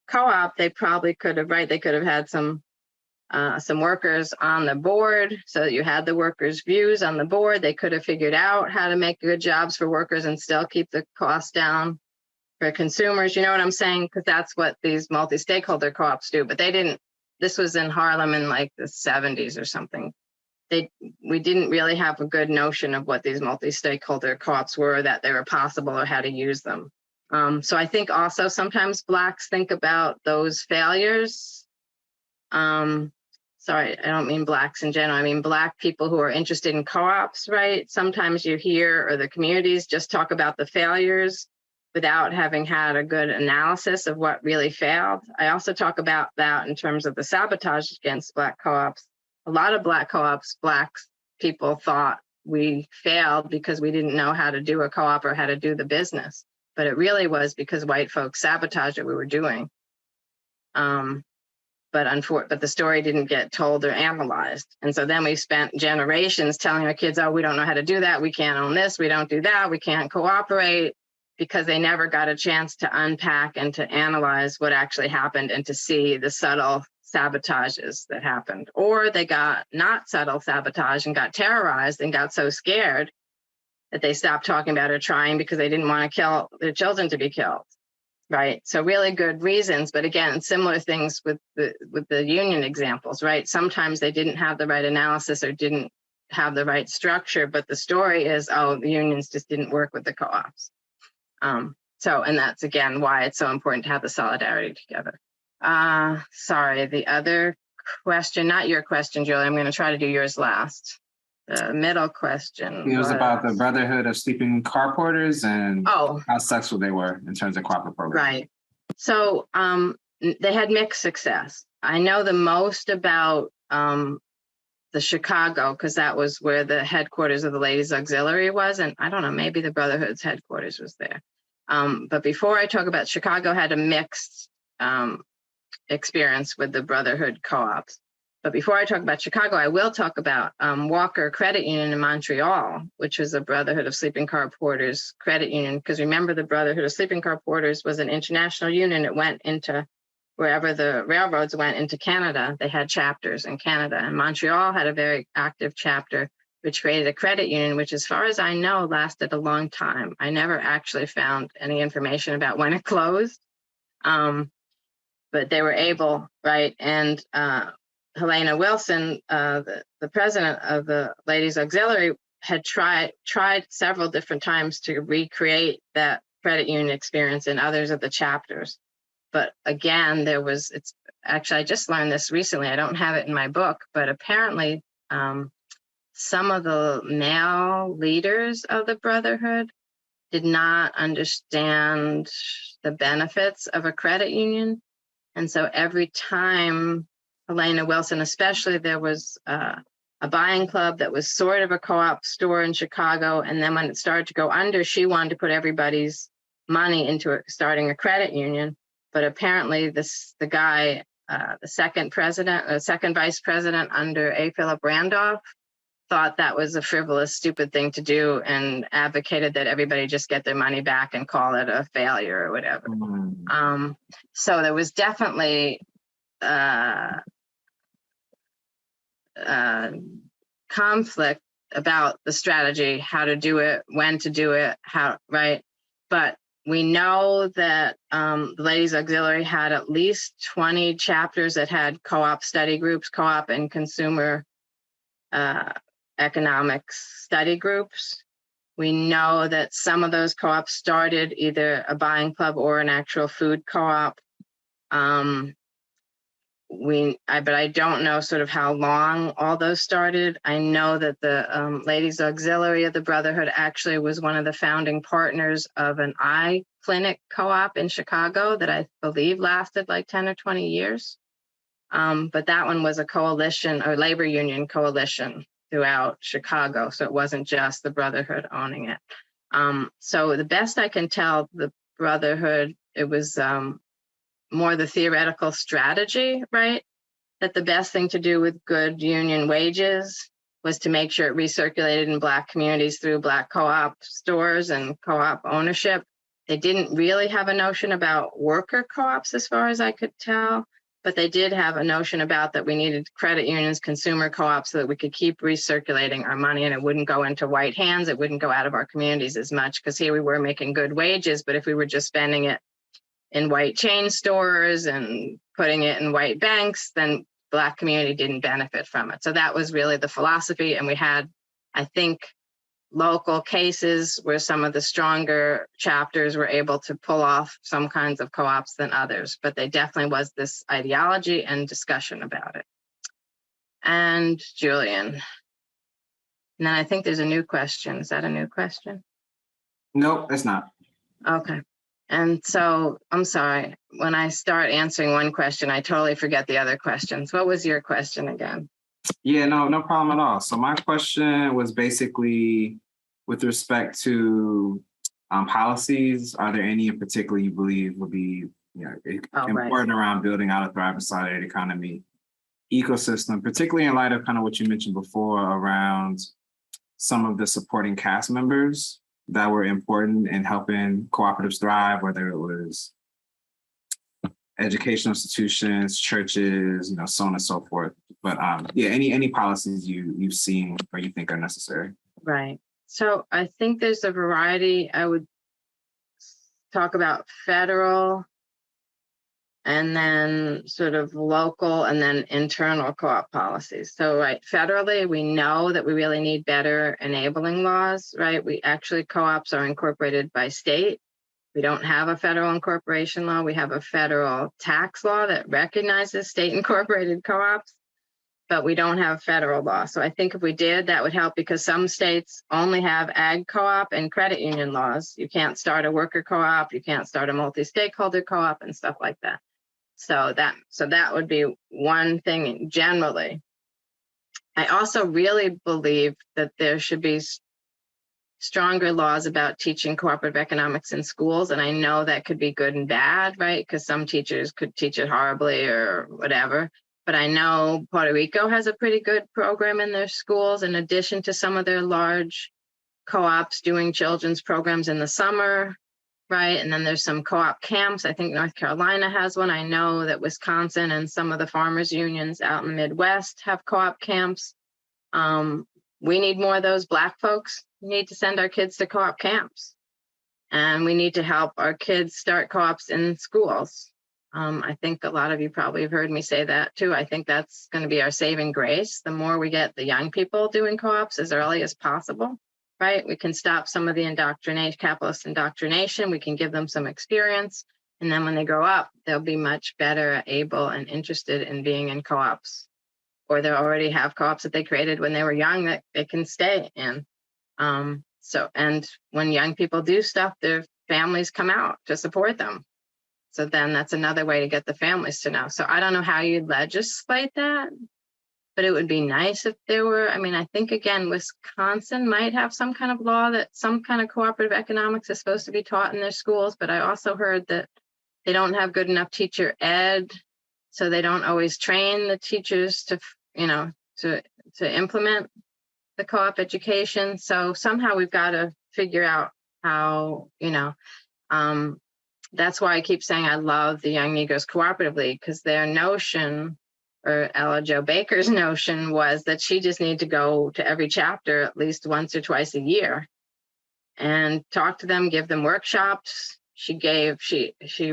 co-op, they probably could have, right? They could have had some workers on the board, so that you had the workers' views on the board. They could have figured out how to make good jobs for workers and still keep the costs down for consumers. You know what I'm saying? Because that's what these multi-stakeholder co-ops do. But they didn't. This was in Harlem in the 70s or something. We didn't really have a good notion of what these multi-stakeholder co-ops were, that they were possible, or how to use them. So I think also sometimes Blacks think about those failures. Sorry, I don't mean Blacks in general. I mean Black people who are interested in co-ops, right? Sometimes you hear, or the communities just talk about the failures without having had a good analysis of what really failed. I also talk about that in terms of the sabotage against Black co-ops. A lot of Black co-ops, Black people thought we failed because we didn't know how to do a co-op or how to do the business. But it really was because white folks sabotaged what we were doing. But the story didn't get told or analyzed. And so then we spent generations telling our kids, oh, we don't know how to do that. We can't own this. We don't do that. We can't cooperate, because they never got a chance to unpack and to analyze what actually happened and to see the subtle sabotages that happened. Or they got not subtle sabotage and got terrorized and got so scared that they stopped talking about or trying because they didn't want to kill their children to be killed, right? So really good reasons, but again, similar things with the union examples, right? Sometimes they didn't have the right analysis or didn't have the right structure, but the story is, oh, the unions just didn't work with the co-ops. And that's again why it's so important to have the solidarity together. Sorry, the other question, not your question, Julie. I'm going to try to do yours last. The middle question. It was about the Brotherhood of Sleeping Car Porters and how successful they were in terms of cooperative programs. Right. So they had mixed success. I know the most about the Chicago, because that was where the headquarters of the Ladies Auxiliary was. And I don't know, maybe the Brotherhood's headquarters was there. But before I talk about Chicago, had a mixed experience with the Brotherhood co-ops. But before I talk about Chicago, I will talk about Walker Credit Union in Montreal, which was a Brotherhood of Sleeping Car Porters credit union. Because remember, the Brotherhood of Sleeping Car Porters was an international union. It went into wherever the railroads went into Canada. They had chapters in Canada. And Montreal had a very active chapter, which created a credit union, which, as far as I know, lasted a long time. I never actually found any information about when it closed. but they were able, right? And Helena Wilson, the president of the Ladies Auxiliary, had tried several different times to recreate that credit union experience in others of the chapters. But again, it's actually, I just learned this recently. I don't have it in my book, but apparently some of the male leaders of the Brotherhood did not understand the benefits of a credit union. And so every time Helena Wilson, especially, there was a buying club that was sort of a co-op store in Chicago. And then when it started to go under, she wanted to put everybody's money into starting a credit union. But apparently the guy, the second vice president under A. Philip Randolph, thought that was a frivolous, stupid thing to do and advocated that everybody just get their money back and call it a failure or whatever. Mm-hmm. So there was definitely conflict about the strategy, how to do it, when to do it, how, right? But we know that the Ladies Auxiliary had at least 20 chapters that had co-op study groups, co-op and consumer economics study groups. We know that some of those co-ops started either a buying club or an actual food co-op. But I don't know sort of how long all those started. I know that the Ladies Auxiliary of the Brotherhood actually was one of the founding partners of an eye clinic co-op in Chicago that I believe lasted like 10 or 20 years. But that one was a coalition or labor union coalition throughout Chicago. So it wasn't just the Brotherhood owning it. So the best I can tell, the Brotherhood, it was more the theoretical strategy, right? That the best thing to do with good union wages was to make sure it recirculated in Black communities through Black co-op stores and co-op ownership. They didn't really have a notion about worker co-ops as far as I could tell, but they did have a notion about that we needed credit unions, consumer co-ops, so that we could keep recirculating our money and it wouldn't go into white hands. It wouldn't go out of our communities as much because here we were making good wages, but if we were just spending it in white chain stores and putting it in white banks, then Black community didn't benefit from it. So that was really the philosophy. And we had, I think, local cases where some of the stronger chapters were able to pull off some kinds of co-ops than others, but there definitely was this ideology and discussion about it. And Julian. And then I think there's a new question. Is that a new question? Nope, it's not. Okay. And so I'm sorry, when I start answering one question, I totally forget the other questions. What was your question again? Yeah, no problem at all. So my question was basically with respect to policies, are there any in particular you believe would be important around building out a thriving solidarity economy ecosystem, particularly in light of kind of what you mentioned before around some of the supporting cast members that were important in helping cooperatives thrive, whether it was educational institutions, churches, so on and so forth. But any policies you've seen or you think are necessary? Right. So I think there's a variety. I would talk about federal and then sort of local and then internal co-op policies. So right, federally, we know that we really need better enabling laws, right? We actually, co-ops are incorporated by state. We don't have a federal incorporation law. We have a federal tax law that recognizes state incorporated co-ops, but we don't have federal law. So I think if we did, that would help because some states only have ag co-op and credit union laws. You can't start a worker co-op, you can't start a multi-stakeholder co-op and stuff like that. So that would be one thing generally. I also really believe that there should be stronger laws about teaching cooperative economics in schools. And I know that could be good and bad, right? Because some teachers could teach it horribly or whatever. But I know Puerto Rico has a pretty good program in their schools, in addition to some of their large co-ops doing children's programs in the summer, right? And then there's some co-op camps. I think North Carolina has one. I know that Wisconsin and some of the farmers unions out in the Midwest have co-op camps. We need more of those. Black folks need to send our kids to co-op camps. And we need to help our kids start co-ops in schools. I think a lot of you probably have heard me say that too. I think that's going to be our saving grace. The more we get the young people doing co-ops as early as possible, right? We can stop some of the indoctrination, capitalist indoctrination. We can give them some experience. And then when they grow up, they'll be much better able and interested in being in co-ops. Or they already have co-ops that they created when they were young that they can stay in. And when young people do stuff, their families come out to support them. So then that's another way to get the families to know. So I don't know how you legislate that, but it would be nice if there were, I mean, I think again, Wisconsin might have some kind of law that some kind of cooperative economics is supposed to be taught in their schools, but I also heard that they don't have good enough teacher ed, so they don't always train the teachers to, to implement the co-op education. So somehow we've got to figure out how, that's why I keep saying I love the Young Negroes Cooperative League, because their notion, or Ella Jo Baker's notion, was that she just needed to go to every chapter at least once or twice a year and talk to them, give them workshops. She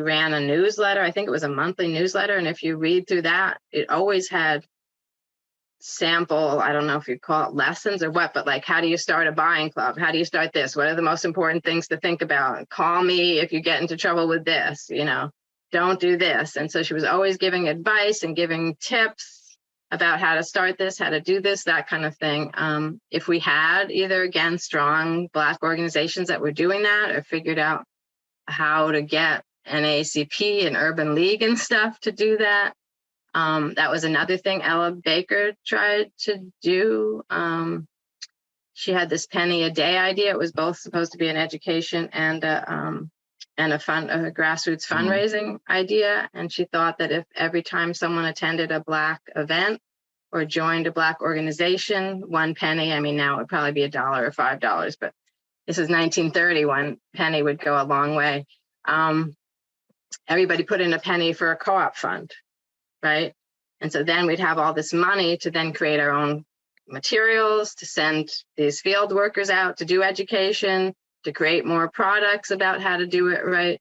ran a newsletter. I think it was a monthly newsletter. And if you read through that, it always had sample, I don't know if you call it lessons or what, but like, how do you start a buying club? How do you start this? What are the most important things to think about? Call me if you get into trouble with this, don't do this. And so she was always giving advice and giving tips about how to start this, how to do this, that kind of thing. If we had either, again, strong Black organizations that were doing that, or figured out how to get NAACP and Urban League and stuff to do that. That was another thing Ella Baker tried to do. She had this penny a day idea. It was both supposed to be an education and a grassroots fundraising idea. And she thought that if every time someone attended a Black event or joined a Black organization, 1 penny, I mean, now it would probably be $1 or $5, but this is 1930, 1 penny would go a long way. Everybody put in a penny for a co-op fund. Right. And so then we'd have all this money to then create our own materials, to send these field workers out to do education, to create more products about how to do it right.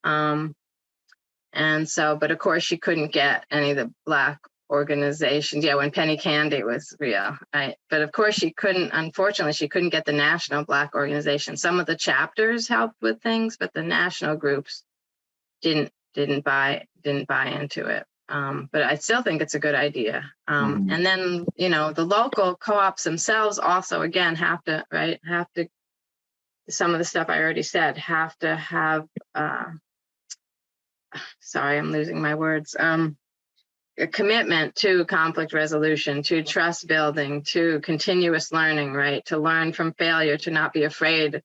And so, but of course, she couldn't get any of the Black organizations. Yeah, when Penny Candy was real, right? But of course, unfortunately, she couldn't get the national Black organization. Some of the chapters helped with things, but the national groups didn't buy into it. But I still think it's a good idea. And then, the local co-ops themselves also, again, have to, some of the stuff I already said, have to have, sorry, I'm losing my words, a commitment to conflict resolution, to trust building, to continuous learning, right? To learn from failure, to not be afraid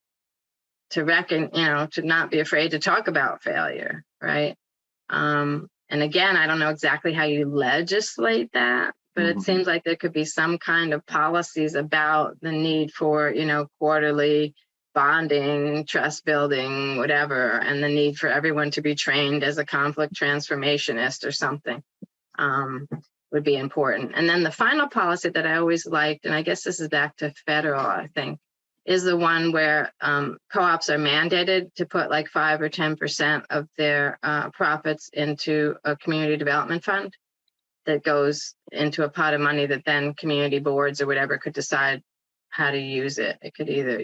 to not be afraid to talk about failure, right? And again, I don't know exactly how you legislate that, but it seems like there could be some kind of policies about the need for, quarterly bonding, trust building, whatever, and the need for everyone to be trained as a conflict transformationist or something would be important. And then the final policy that I always liked, and I guess this is back to federal, I think, is the one where co-ops are mandated to put like 5 or 10% of their profits into a community development fund that goes into a pot of money that then community boards or whatever could decide how to use it. It could either,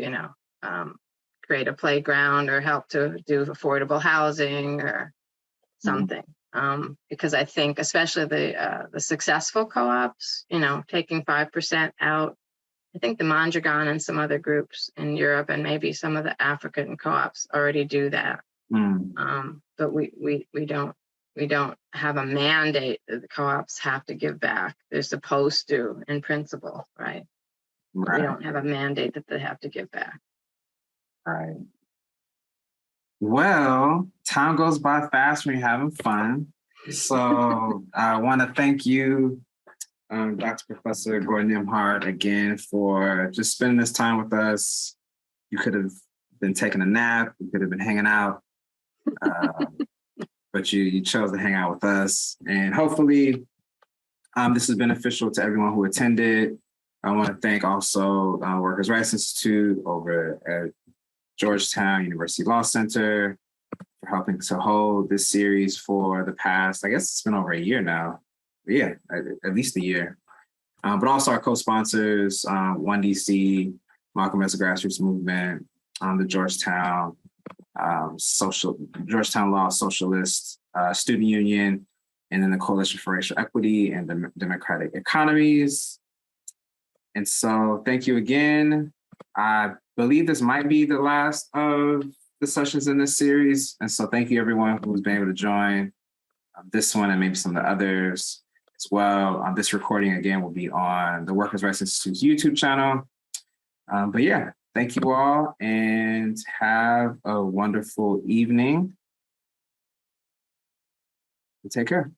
create a playground or help to do affordable housing or something. Because I think especially the successful co-ops, taking 5% out, I think the Mondragon and some other groups in Europe and maybe some of the African co-ops already do that. But we don't have a mandate that the co-ops have to give back. They're supposed to in principle, right? But we don't have a mandate that they have to give back. Right. Well, time goes by fast when you're having fun. So I want to thank you, Dr. Professor Gordon Nembhard, again, for just spending this time with us. You could have been taking a nap, you could have been hanging out, but you chose to hang out with us. And hopefully this is beneficial to everyone who attended. I want to thank also Workers' Rights Institute over at Georgetown University Law Center for helping to hold this series for the past, I guess it's been over a year now. Yeah, at least a year. But also our co-sponsors, 1DC, Malcolm X Grassroots Movement, the Georgetown Georgetown Law Socialist Student Union, and then the Coalition for Racial Equity and the Democratic Economies. And so thank you again. I believe this might be the last of the sessions in this series. And so thank you everyone who's been able to join this one and maybe some of the others as well. This recording again will be on the Workers' Rights Institute's YouTube channel. But yeah, thank you all and have a wonderful evening. Take care.